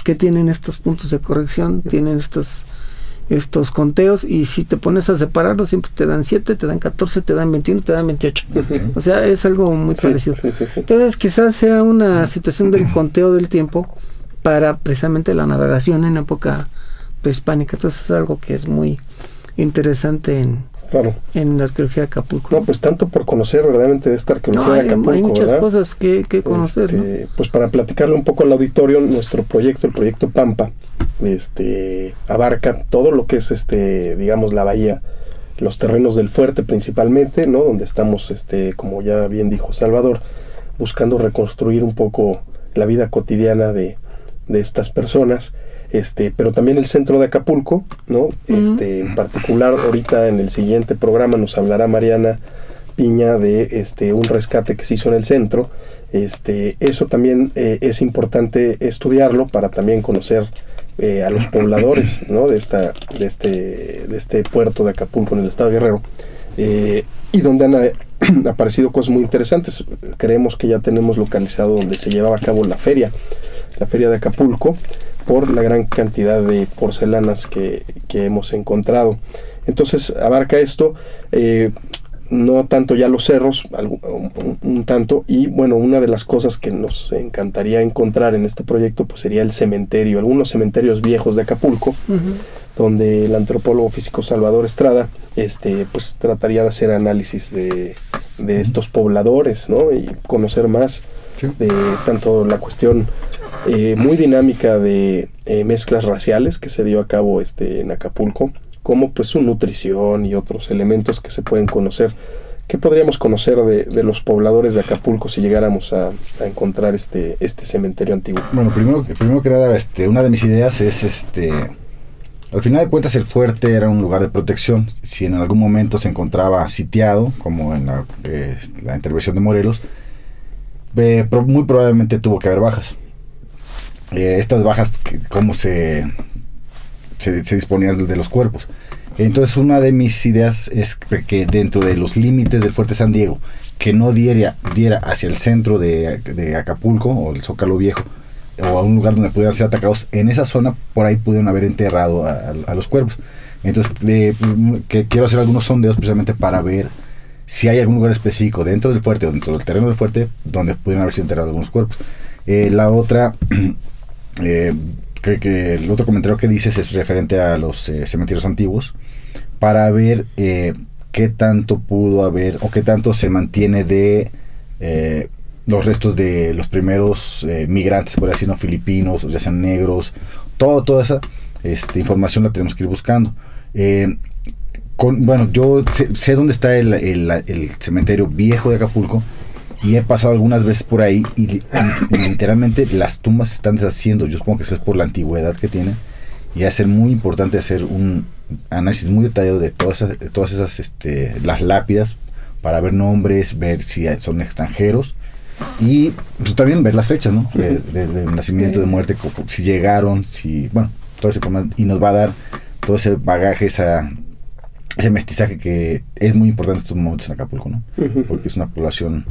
que tienen estos puntos de corrección, tienen estos conteos, y si te pones a separarlos siempre te dan 7, te dan 14, te dan 21, te dan 28. O sea, es algo muy parecido. Sí. Entonces quizás sea una situación del conteo del tiempo para precisamente la navegación en época prehispánica. Entonces es algo que es muy interesante en la arqueología de Acapulco. No, pues tanto por conocer verdaderamente de esta arqueología de Acapulco. Hay muchas cosas que conocer, ¿no? Pues para platicarle un poco al auditorio, nuestro proyecto, el proyecto Pampa, abarca todo lo que es digamos la bahía los terrenos del fuerte principalmente, ¿no? Donde estamos, como ya bien dijo Salvador, buscando reconstruir un poco la vida cotidiana de estas personas, pero también el centro de Acapulco, ¿no? En particular, ahorita en el siguiente programa nos hablará Mariana Piña de un rescate que se hizo en el centro. Eso también es importante estudiarlo para también conocer a los pobladores, ¿no? de este puerto de Acapulco en el estado de Guerrero, y donde han aparecido cosas muy interesantes. Creemos que ya tenemos localizado donde se llevaba a cabo la feria de Acapulco, por la gran cantidad de porcelanas que hemos encontrado. Entonces abarca esto, no tanto ya los cerros, un tanto, y bueno, una de las cosas que nos encantaría encontrar en este proyecto pues sería el cementerio, algunos cementerios viejos de Acapulco, donde el antropólogo físico Salvador Estrada pues trataría de hacer análisis de estos pobladores, ¿no? Y conocer más de tanto la cuestión muy dinámica de mezclas raciales que se dio a cabo en Acapulco, como pues su nutrición y otros elementos que se pueden conocer. ¿Qué podríamos conocer de los pobladores de Acapulco si llegáramos a encontrar este cementerio antiguo? Bueno, primero que nada, una de mis ideas es al final de cuentas el fuerte era un lugar de protección. Si en algún momento se encontraba sitiado, como en la intervención de Morelos, muy probablemente tuvo que haber bajas. Estas bajas, ¿cómo se disponían de los cuerpos? Entonces una de mis ideas es que dentro de los límites del Fuerte San Diego, que no diera hacia el centro de Acapulco o el Zócalo Viejo, o a un lugar donde pudieran ser atacados, en esa zona por ahí pudieron haber enterrado a los cuerpos. Entonces que quiero hacer algunos sondeos precisamente para ver si hay algún lugar específico dentro del fuerte o dentro del terreno del fuerte donde pudieran haber sido enterrados algunos cuerpos. La otra, que el otro comentario que dices es referente a los cementerios antiguos, para ver qué tanto pudo haber o qué tanto se mantiene de los restos de los primeros migrantes, por así decirlo, filipinos, ya sean negros, toda esa información la tenemos que ir buscando. Bueno, yo sé dónde está el cementerio viejo de Acapulco, y he pasado algunas veces por ahí y literalmente las tumbas se están deshaciendo. Yo supongo que eso es por la antigüedad que tienen, y va a ser muy importante hacer un análisis muy detallado de todas esas las lápidas, para ver nombres, ver si son extranjeros, y pues también ver las fechas, ¿no? de nacimiento, de muerte, si llegaron, todo ese información, y nos va a dar todo ese bagaje, ese mestizaje que es muy importante en estos momentos en Acapulco, ¿no? Porque es una población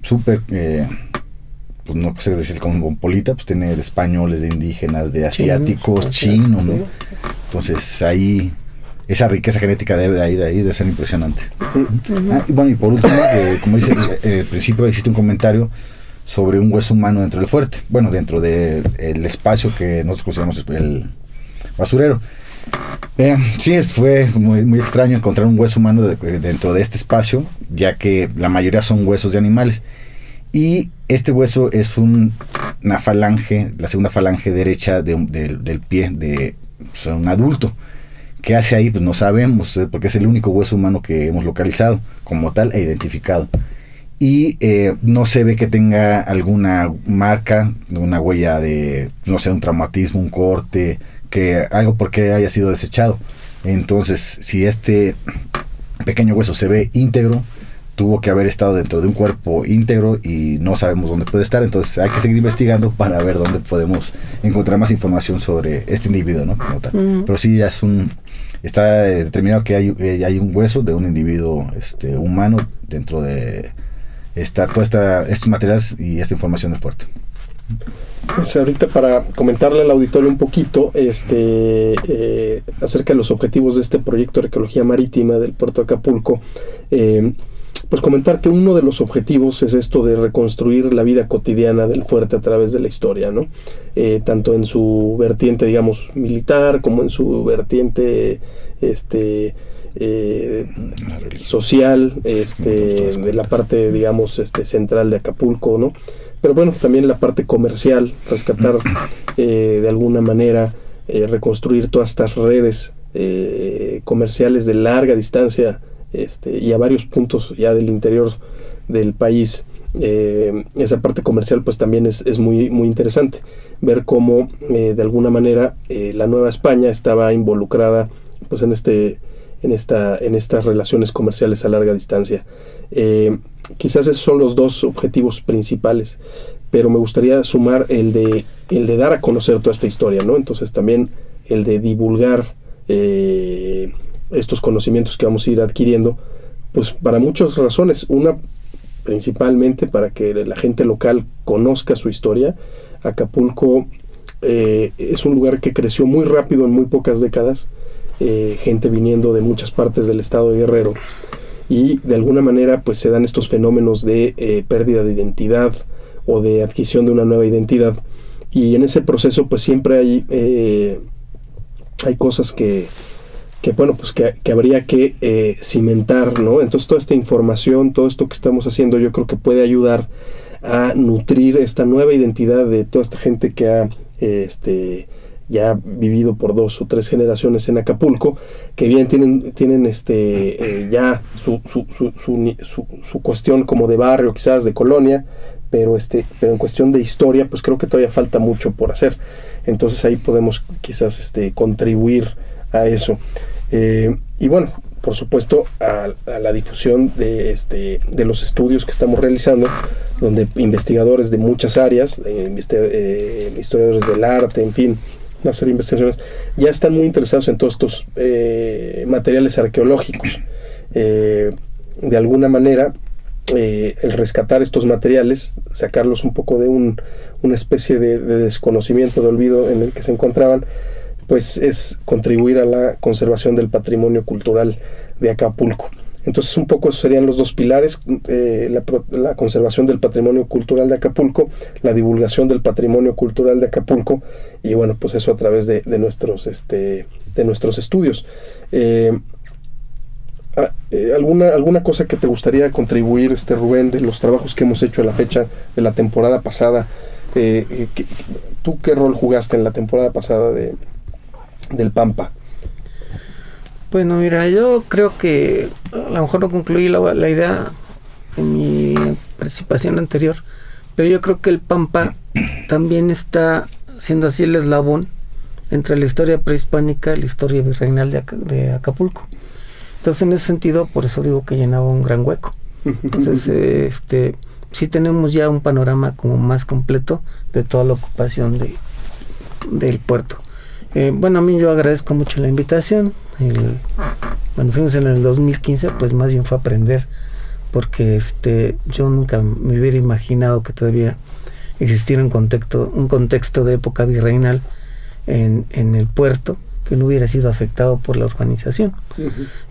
súper, pues no sé decir cosmopolita, pues tiene de españoles, de indígenas, de asiáticos, chinos, ¿no? Entonces ahí esa riqueza genética debe de ir ahí, debe ser impresionante. Y bueno, y por último, como dice al principio, existe un comentario sobre un hueso humano dentro del fuerte, bueno, dentro del espacio que nosotros consideramos el basurero. Sí, fue muy, muy extraño encontrar un hueso humano dentro de este espacio, ya que la mayoría son huesos de animales, y este hueso es una falange, la segunda falange derecha del pie de un adulto. ¿Qué hace ahí? Pues no sabemos, porque es el único hueso humano que hemos localizado como tal e identificado, y no se ve que tenga alguna marca, una huella de, no sé, un traumatismo, un corte, algo porque haya sido desechado. Entonces, si este pequeño hueso se ve íntegro, tuvo que haber estado dentro de un cuerpo íntegro y no sabemos dónde puede estar. Entonces hay que seguir investigando para ver dónde podemos encontrar más información sobre este individuo, ¿no? Como tal. Pero sí, ya está determinado que hay un hueso de un individuo humano dentro de estos materiales y esta información del fuerte. Pues ahorita, para comentarle al auditorio un poquito acerca de los objetivos de este proyecto de arqueología marítima del puerto de Acapulco, pues comentar que uno de los objetivos es esto de reconstruir la vida cotidiana del fuerte a través de la historia, ¿no? Tanto en su vertiente, digamos, militar, como en su vertiente social, de la parte, digamos, central de Acapulco, ¿no? Pero bueno, también la parte comercial, rescatar de alguna manera, reconstruir todas estas redes comerciales de larga distancia, y a varios puntos ya del interior del país. Esa parte comercial pues también es muy, muy interesante ver cómo de alguna manera la Nueva España estaba involucrada pues en estas relaciones comerciales a larga distancia. Quizás esos son los dos objetivos principales, pero me gustaría sumar el de dar a conocer toda esta historia, ¿no? Entonces también el de divulgar estos conocimientos que vamos a ir adquiriendo, pues para muchas razones. Una, principalmente para que la gente local conozca su historia. Acapulco es un lugar que creció muy rápido en muy pocas décadas, gente viniendo de muchas partes del estado de Guerrero, y de alguna manera pues se dan estos fenómenos de pérdida de identidad o de adquisición de una nueva identidad, y en ese proceso pues siempre hay cosas que habría que cimentar, ¿no? Entonces toda esta información, todo esto que estamos haciendo, yo creo que puede ayudar a nutrir esta nueva identidad de toda esta gente que ha ya vivido por 2 o 3 generaciones en Acapulco, que bien tienen ya su cuestión como de barrio, quizás de colonia, pero en cuestión de historia pues creo que todavía falta mucho por hacer. Entonces ahí podemos quizás contribuir a eso. Y bueno, por supuesto a la difusión de los estudios que estamos realizando, donde investigadores de muchas áreas, historiadores del arte, en fin, una serie de investigaciones, ya están muy interesados en todos estos materiales arqueológicos. De alguna manera, el rescatar estos materiales, sacarlos un poco de una especie de desconocimiento, de olvido en el que se encontraban, pues es contribuir a la conservación del patrimonio cultural de Acapulco. Entonces un poco esos serían los 2 pilares, la conservación del patrimonio cultural de Acapulco, la divulgación del patrimonio cultural de Acapulco, y bueno, pues eso a través de nuestros estudios. ¿Alguna cosa que te gustaría contribuir, Rubén, de los trabajos que hemos hecho a la fecha de la temporada pasada? ¿Tú qué rol jugaste en la temporada pasada del Pampa? Bueno, mira, yo creo que a lo mejor no concluí la idea en mi participación anterior, pero yo creo que el Pampa también está siendo así el eslabón entre la historia prehispánica y la historia virreinal de Acapulco. Entonces, en ese sentido, por eso digo que llenaba un gran hueco. Entonces, sí tenemos ya un panorama como más completo de toda la ocupación del puerto. Bueno, a mí yo agradezco mucho la invitación. Cuando fuimos en el 2015, pues más bien fue aprender, porque yo nunca me hubiera imaginado que todavía existiera un contexto de época virreinal en el puerto, que no hubiera sido afectado por la urbanización.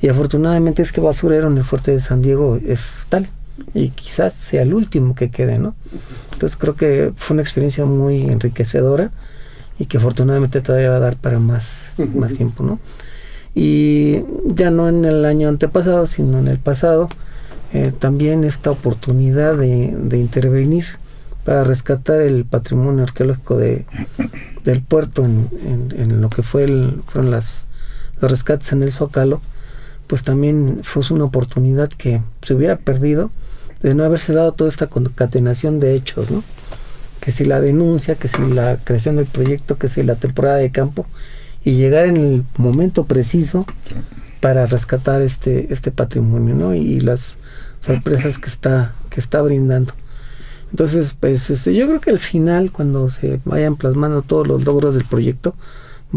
Y afortunadamente este basurero en el fuerte de San Diego es tal, y quizás sea el último que quede, ¿no? Entonces creo que fue una experiencia muy enriquecedora y que afortunadamente todavía va a dar para más tiempo, ¿no? Y ya no en el año antepasado, sino en el pasado, también esta oportunidad de intervenir para rescatar el patrimonio arqueológico del puerto en lo que fueron los rescates en el Zócalo, pues también fue una oportunidad que se hubiera perdido de no haberse dado toda esta concatenación de hechos, ¿no? Que si la denuncia, que si la creación del proyecto, que si la temporada de campo, y llegar en el momento preciso para rescatar este patrimonio, ¿no? Y las sorpresas que está brindando. Entonces, pues yo creo que al final, cuando se vayan plasmando todos los logros del proyecto,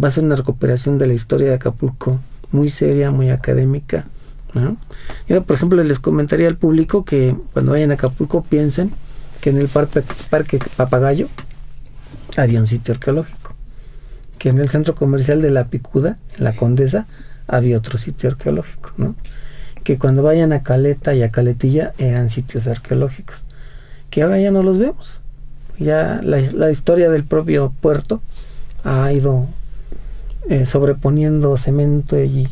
va a ser una recuperación de la historia de Acapulco muy seria, muy académica, ¿no? Yo, por ejemplo, les comentaría al público que cuando vayan a Acapulco piensen que en el Parque Papagayo había un sitio arqueológico, que en el centro comercial de La Picuda, en La Condesa, había otro sitio arqueológico, ¿no? Que cuando vayan a Caleta y a Caletilla eran sitios arqueológicos, que ahora ya no los vemos. Ya la historia del propio puerto ha ido sobreponiendo cemento y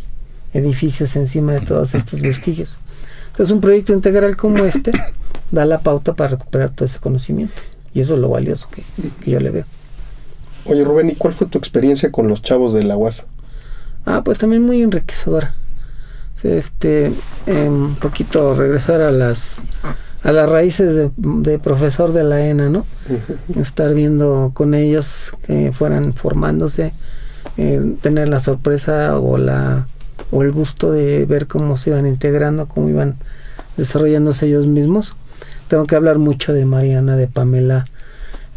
edificios encima de todos estos vestigios. Entonces un proyecto integral como da la pauta para recuperar todo ese conocimiento, y eso es lo valioso que yo le veo. Oye, Rubén, ¿y cuál fue tu experiencia con los chavos de la UAS? Pues también muy enriquecedora. Un poquito regresar a las raíces de profesor de la ENA, ¿no? Estar viendo con ellos que fueran formándose, tener la sorpresa o el gusto de ver cómo se iban integrando, cómo iban desarrollándose ellos mismos. Tengo que hablar mucho de Mariana, de Pamela,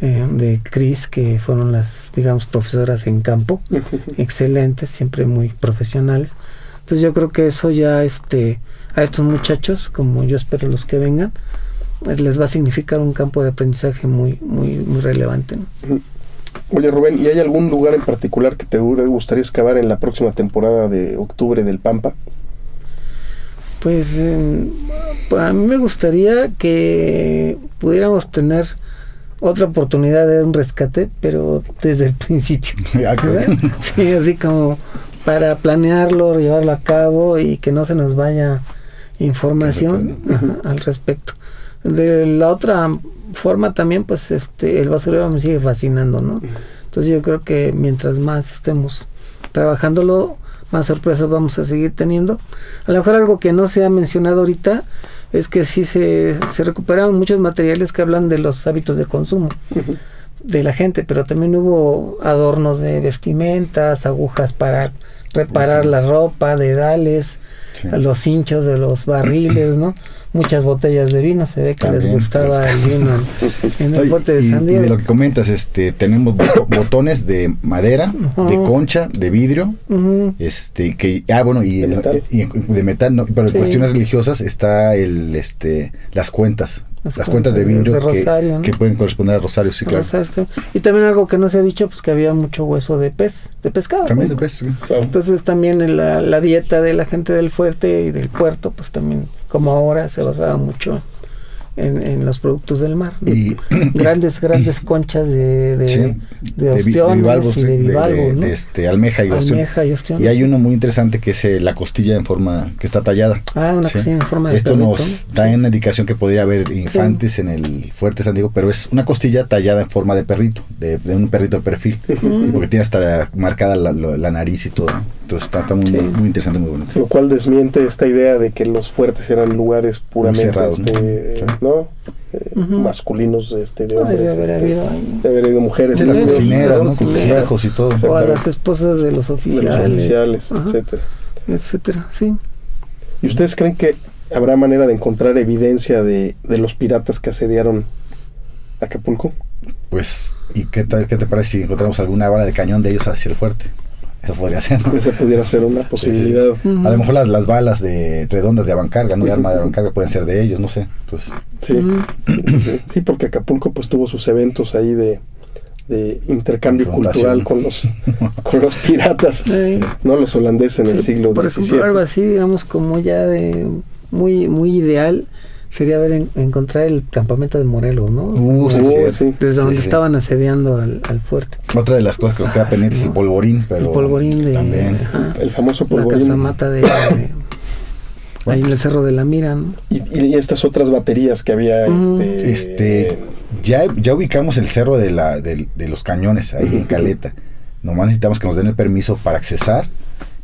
de Cris, que fueron las, digamos, profesoras en campo, excelentes, siempre muy profesionales. Entonces yo creo que eso ya a estos muchachos, como yo espero los que vengan, les va a significar un campo de aprendizaje muy, muy, muy relevante, ¿no? Oye, Rubén, ¿y hay algún lugar en particular que te gustaría excavar en la próxima temporada de octubre del Pampa? Pues a mí me gustaría que pudiéramos tener otra oportunidad de un rescate, pero desde el principio. Sí, así como para planearlo, llevarlo a cabo y que no se nos vaya información al respecto. De la otra forma también, pues el basurero me sigue fascinando, ¿no? Entonces yo creo que mientras más estemos trabajándolo, más sorpresas vamos a seguir teniendo. A lo mejor algo que no se ha mencionado ahorita es que sí se recuperaron muchos materiales que hablan de los hábitos de consumo de la gente, pero también hubo adornos de vestimentas, agujas para reparar la ropa, dedales, los hinchos de los barriles, ¿no? Muchas botellas de vino, se ve que también les gustaba el vino en el fuerte de San Diego. Y de lo que comentas, tenemos botones de madera, de concha, de vidrio, de metal, no, pero en cuestiones religiosas está las cuentas de vidrio de rosario, ¿no? Que pueden corresponder a rosarios, sí, claro. Y también algo que no se ha dicho, pues que había mucho hueso de pescado. También, ¿no? de pez, sí. Claro. Entonces también la dieta de la gente del fuerte y del puerto, pues también, como ahora, se basaba mucho en los productos del mar, ¿no? Y grandes conchas de ostiones y de bivalvos, ¿no? De almeja y ostión. Y hay uno muy interesante que es la costilla en forma que está tallada. Una costilla en forma de Esto perrito, nos da una indicación que podría haber infantes en el fuerte San Diego, pero es una costilla tallada en forma de perrito, de un perrito de perfil, porque tiene hasta marcada la nariz y todo. Entonces está muy interesante, muy bonito. Lo cual desmiente esta idea de que los fuertes eran lugares puramente cerrados, ¿no? Masculinos, de hombres. Debe haber habido mujeres. Sí, las cocineras, ¿no? Con sus hijos y todo. O a las esposas de los oficiales. Etcétera, sí. ¿Y ustedes creen que habrá manera de encontrar evidencia de los piratas que asediaron Acapulco? Pues, ¿y qué te parece si encontramos alguna bala de cañón de ellos hacia el fuerte? Eso podría ser, ¿no? Esa pudiera ser una posibilidad. Sí. A lo mejor las balas redondas de avancarga, ¿no? De arma de avancarga pueden ser de ellos, no sé. Entonces, sí, porque Acapulco pues tuvo sus eventos ahí de intercambio cultural con los piratas, ¿no? Los holandeses en el siglo XVII. Por ejemplo, algo así, digamos, como ya de muy, muy ideal sería encontrar el campamento de Morelos, ¿no? Desde donde estaban asediando al fuerte. Otra de las cosas que nos queda pendiente es el polvorín, pero el polvorín también el famoso polvorín, la casamata ahí en el Cerro de la Mira, ¿no? Y estas otras baterías que había ya ubicamos el cerro de los cañones ahí en Caleta. Nomás necesitamos que nos den el permiso para accesar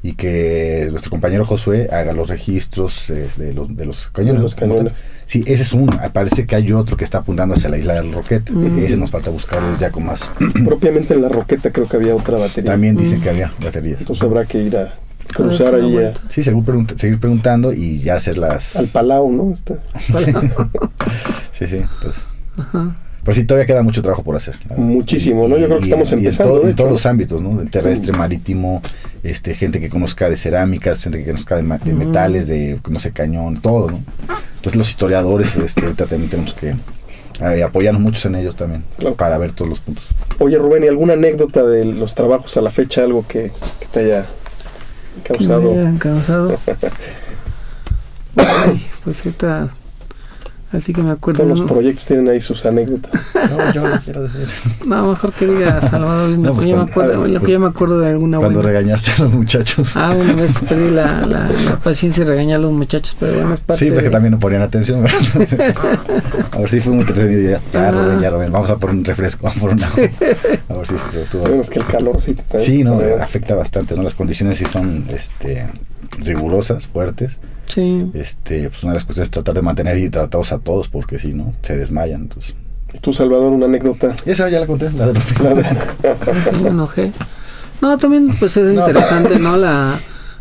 y que nuestro compañero Josué haga los registros de los cañones. De los cañones. Sí, ese es uno. Parece que hay otro que está apuntando hacia la isla del Roqueta. Ese nos falta buscarlo ya con más. Propiamente en la Roqueta creo que había otra batería. También dicen que había baterías. Entonces habrá que ir a cruzar ahí. Sí, seguir preguntando y ya hacer las... Al Palau, ¿no? Sí, entonces... Pero sí, todavía queda mucho trabajo por hacer. Muchísimo, ¿no? Yo creo que estamos empezando. En todos los ámbitos, ¿no? El terrestre, marítimo, gente que conozca de cerámicas, gente que conozca de metales, de, no sé, cañón, todo, ¿no? Entonces los historiadores, ahorita también tenemos que apoyarnos muchos en ellos también, para ver todos los puntos. Oye, Rubén, ¿y alguna anécdota de los trabajos a la fecha? Algo que te haya causado... Pues ahorita Así que me acuerdo. Todos los proyectos tienen ahí sus anécdotas. No, yo lo quiero decir. No, mejor que diga Salvador Lina. No, pues yo me acuerdo de alguna Cuando buena. regañaste a los muchachos. Una vez perdí la paciencia y regañé a los muchachos, pero bueno, es parte Sí, porque de... también no ponían atención, ¿verdad? A ver si fue muy entretenido. Ya, Rubén, vamos a por un refresco, vamos por un agua. A ver si se estuvo. Bueno, es que el calorcito también. Sí, no, afecta bastante, ¿no? Las condiciones sí son rigurosas, fuertes. Sí. Pues una de las cuestiones es tratar de mantener hidratados a todos, porque si no, se desmayan. Entonces. ¿Y tú, Salvador, una anécdota? Esa ya la conté, la de Me enojé. No, también pues es interesante, ¿no?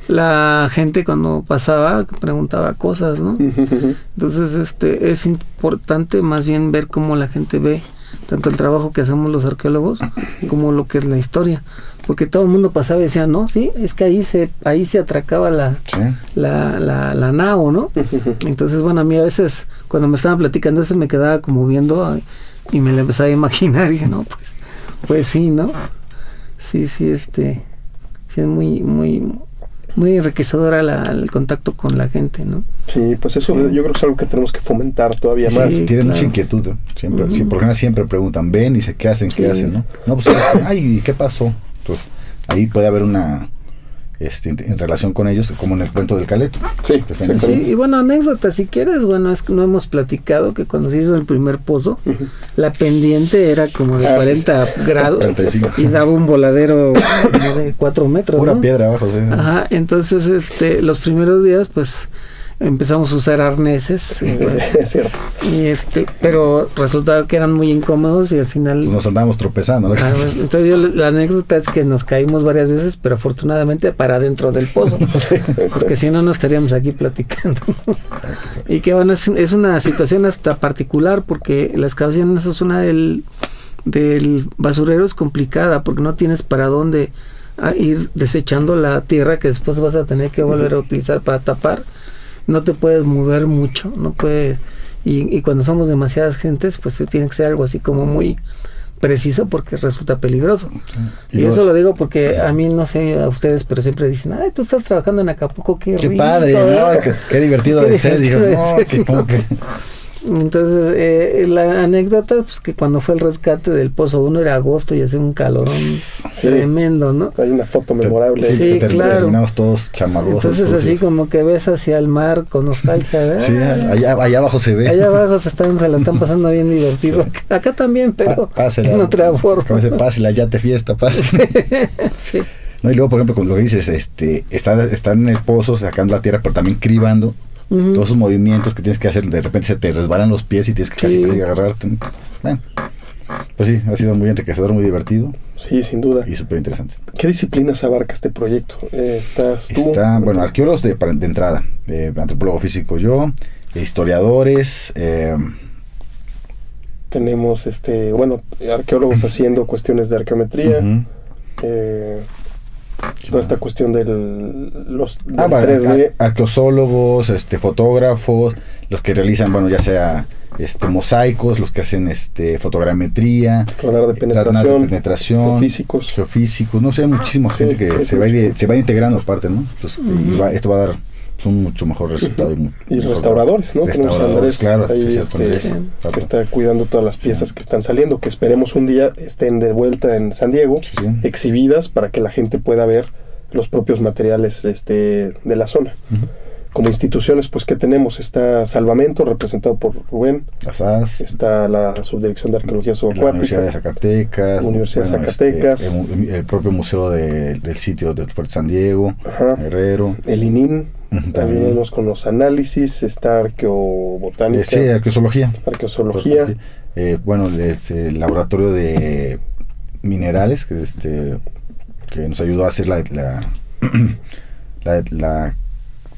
La gente cuando pasaba preguntaba cosas, ¿no? Entonces es importante más bien ver cómo la gente ve tanto el trabajo que hacemos los arqueólogos como lo que es la historia, porque todo el mundo pasaba y decía, no, sí, es que ahí se atracaba la nao, ¿no? Entonces, bueno, a mí a veces cuando me estaban platicando eso me quedaba como viendo y me la empezaba a imaginar y dije, no, pues sí, ¿no? Sí, sí es muy muy enriquecedora el contacto con la gente, ¿no? Sí, pues eso yo creo que es algo que tenemos que fomentar todavía más. Sí, tienen mucha inquietud, ¿no? Siempre, porque siempre preguntan, ven y se qué hacen, ¿no? No, pues, ay, ¿qué pasó? Entonces, ahí puede haber una en relación con ellos, como en el cuento del Caleto. Sí, sí, y bueno, anécdota, si quieres, bueno, es que no hemos platicado que cuando se hizo el primer pozo, la pendiente era como de 40 grados 45. Y daba un voladero como de 4 metros. Pura ¿no? piedra abajo, sí. Ajá, entonces los primeros días, pues, empezamos a usar arneses. Es cierto. Y pero resultaba que eran muy incómodos y al final... Pues nos andábamos tropezando, ¿no? Entonces la anécdota es que nos caímos varias veces, pero afortunadamente para dentro del pozo, porque si no estaríamos aquí platicando. Exacto. Y que bueno, es una situación hasta particular, porque la excavación en esa zona del basurero es complicada, porque no tienes para dónde ir desechando la tierra que después vas a tener que volver a utilizar para tapar. No te puedes mover mucho, no puedes, y cuando somos demasiadas gentes, pues tiene que ser algo así como muy preciso, porque resulta peligroso. Y eso lo digo porque a mí, no sé a ustedes, pero siempre dicen, ay, tú estás trabajando en Acapulco, qué rico, padre, ¿no? Qué divertido de ser. Digo, no, que Entonces, la anécdota, pues que cuando fue el rescate del Pozo 1 era agosto y hacía un calorón tremendo, ¿no? Hay una foto memorable. Sí, claro. Terminamos todos chamagosos. Entonces, así como que ves hacia el mar con nostalgia. Sí, allá abajo se ve. Allá abajo se la están pasando bien divertido. Sí. Acá también, pero pásela, en otra forma. Como se pásela, ya te fiesta, pásela. Sí. No, y luego, por ejemplo, con lo que dices, están en el pozo sacando la tierra, pero también cribando. Todos esos movimientos que tienes que hacer, de repente se te resbalan los pies y tienes que casi agarrarte. Bueno, pues sí, ha sido muy enriquecedor, muy divertido. Sí, sin duda. Y súper interesante. ¿Qué disciplinas abarca este proyecto? ¿Estás tú? Bueno, arqueólogos de entrada, antropólogo físico yo, historiadores. Tenemos, arqueólogos haciendo cuestiones de arqueometría. Toda esta cuestión del 3D. Arqueozoólogos, fotógrafos, los que realizan, bueno, ya sea mosaicos, los que hacen radar fotogrametría, de penetración, geofísicos, no sé, muchísima gente que se va integrando aparte, ¿no? Entonces, esto va a dar un mucho mejor resultado. Y restauradores, ¿no? Tenemos a Andrés, claro, ahí, que está cuidando todas las piezas que están saliendo, que esperemos un día estén de vuelta en San Diego, exhibidas para que la gente pueda ver los propios materiales de la zona. Como instituciones, pues, ¿qué tenemos? Está Salvamento, representado por Rubén. SAS. Está la Subdirección de Arqueología Subacuática. La Universidad de Zacatecas. El propio museo del sitio del Fuerte San Diego. Herrero. El ININ. También vemos con los análisis. Está Arqueobotánica. Sí, Arqueozoología. Bueno, el laboratorio de minerales que nos ayudó a hacer la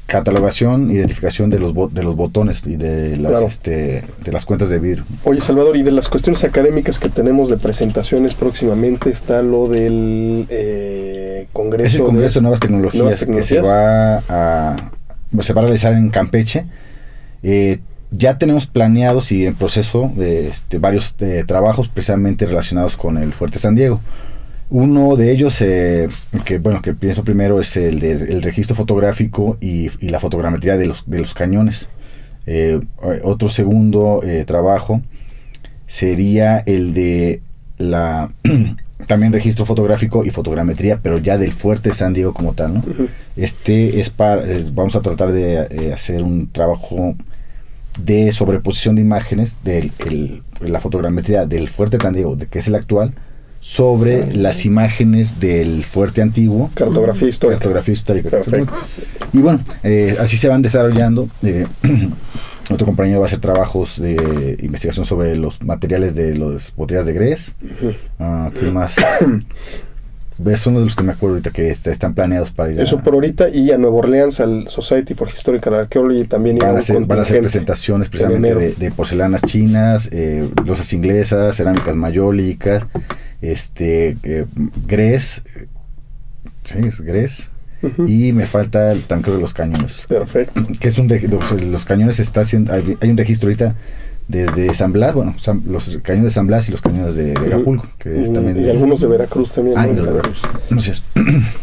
catalogación, identificación de los botones y de las cuentas de vidrio. Oye, Salvador, y de las cuestiones académicas que tenemos de presentaciones próximamente está lo del Congreso. Es el Congreso de Nuevas Tecnologías que se va a realizar en Campeche. Ya tenemos planeados y en proceso varios trabajos precisamente relacionados con el Fuerte San Diego. Uno de ellos, que pienso primero, es el registro fotográfico y la fotogrametría de los cañones. Otro segundo trabajo sería el de la también registro fotográfico y fotogrametría, pero ya del Fuerte San Diego como tal, ¿no? Vamos a tratar de hacer un trabajo de sobreposición de imágenes de la fotogrametría del Fuerte San Diego, que es el actual, sobre las imágenes del fuerte antiguo. Cartografía histórica. Cartografía histórica. Perfecto. Y bueno, así se van desarrollando. Otro compañero va a hacer trabajos de investigación sobre los materiales de las botellas de grés. ¿Qué más? Es uno de los que me acuerdo ahorita que están planeados para ir Eso por ahorita, y a Nueva Orleans, al Society for Historical Archaeology también van a hacer presentaciones precisamente de porcelanas chinas, losas inglesas, cerámicas mayólicas, grés, sí, es grés. Y me falta el tanque de los cañones. Perfecto. Que es los cañones está haciendo, hay un registro ahorita desde San Blas, los cañones de San Blas y los cañones de Acapulco, que es también y algunos de Veracruz también. Y los de Veracruz. Gracias.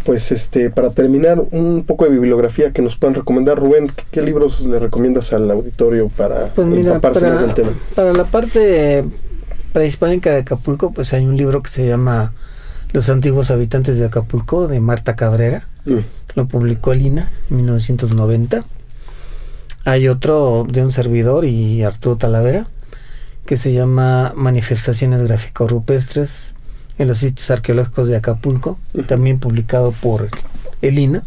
Pues para terminar, un poco de bibliografía que nos puedan recomendar. Rubén, ¿qué libros le recomiendas al auditorio para empaparse más del tema? Para la parte prehispánica de Acapulco, pues hay un libro que se llama Los antiguos habitantes de Acapulco, de Marta Cabrera. Lo publicó el INA en 1990. Hay otro de un servidor y Arturo Talavera, que se llama Manifestaciones gráfico-rupestres en los sitios arqueológicos de Acapulco, también publicado por el INA.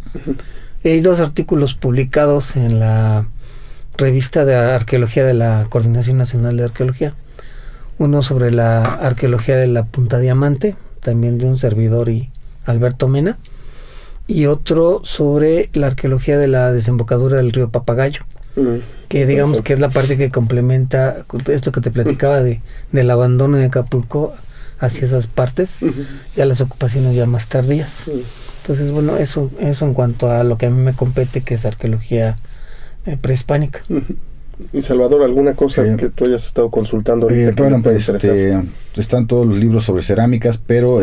Hay 2 artículos publicados en la revista de arqueología de la Coordinación Nacional de Arqueología. Uno sobre la arqueología de la Punta Diamante, también de un servidor y Alberto Mena, y otro sobre la arqueología de la desembocadura del río Papagayo, que digamos que es la parte que complementa esto que te platicaba del abandono de Acapulco hacia esas partes, ya las ocupaciones ya más tardías. Entonces, bueno, eso en cuanto a lo que a mí me compete, que es arqueología prehispánica. Y Salvador, ¿alguna cosa que tú hayas estado consultando ahorita? Bueno, pues están todos los libros sobre cerámicas, pero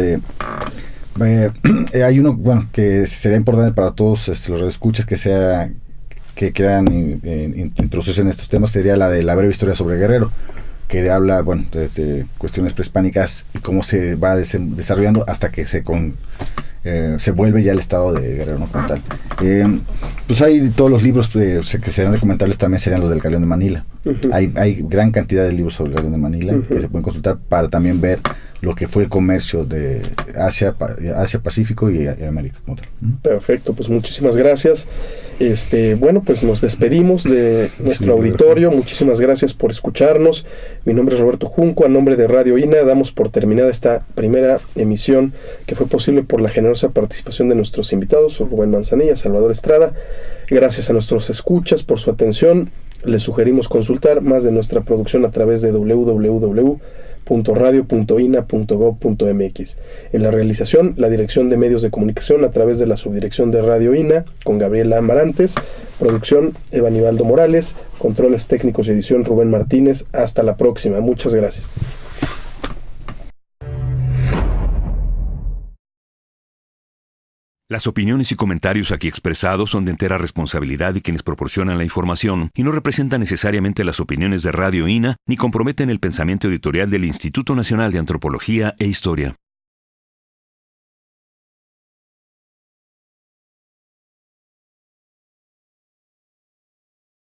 hay uno, que sería importante para todos los radioescuchas que quieran introducirse en estos temas, sería la de la breve historia sobre Guerrero, que habla, desde cuestiones prehispánicas y cómo se va desarrollando hasta que se vuelve ya el estado de Guerrero, ¿no? Como tal. Pues hay todos los libros que serán recomendables, también serían los del Galeón de Manila. Hay gran cantidad de libros sobre el Galeón de Manila que se pueden consultar para también ver lo que fue el comercio de Asia, Pacífico y América como tal. Perfecto, pues muchísimas gracias. Bueno, pues nos despedimos de nuestro auditorio. Muchísimas gracias por escucharnos. Mi nombre es Roberto Junco. A nombre de Radio INA damos por terminada esta primera emisión, que fue posible por la generosa participación de nuestros invitados, Rubén Manzanilla, Salvador Estrada. Gracias a nuestros escuchas por su atención. Les sugerimos consultar más de nuestra producción a través de www.radio.ina.gov.mx. En la realización, la Dirección de Medios de Comunicación a través de la Subdirección de Radio INA, con Gabriela Amarantes. Producción, Eva Nivaldo Morales. Controles técnicos y edición, Rubén Martínez. Hasta la próxima. Muchas gracias. Las opiniones y comentarios aquí expresados son de entera responsabilidad de quienes proporcionan la información y no representan necesariamente las opiniones de Radio INA ni comprometen el pensamiento editorial del Instituto Nacional de Antropología e Historia.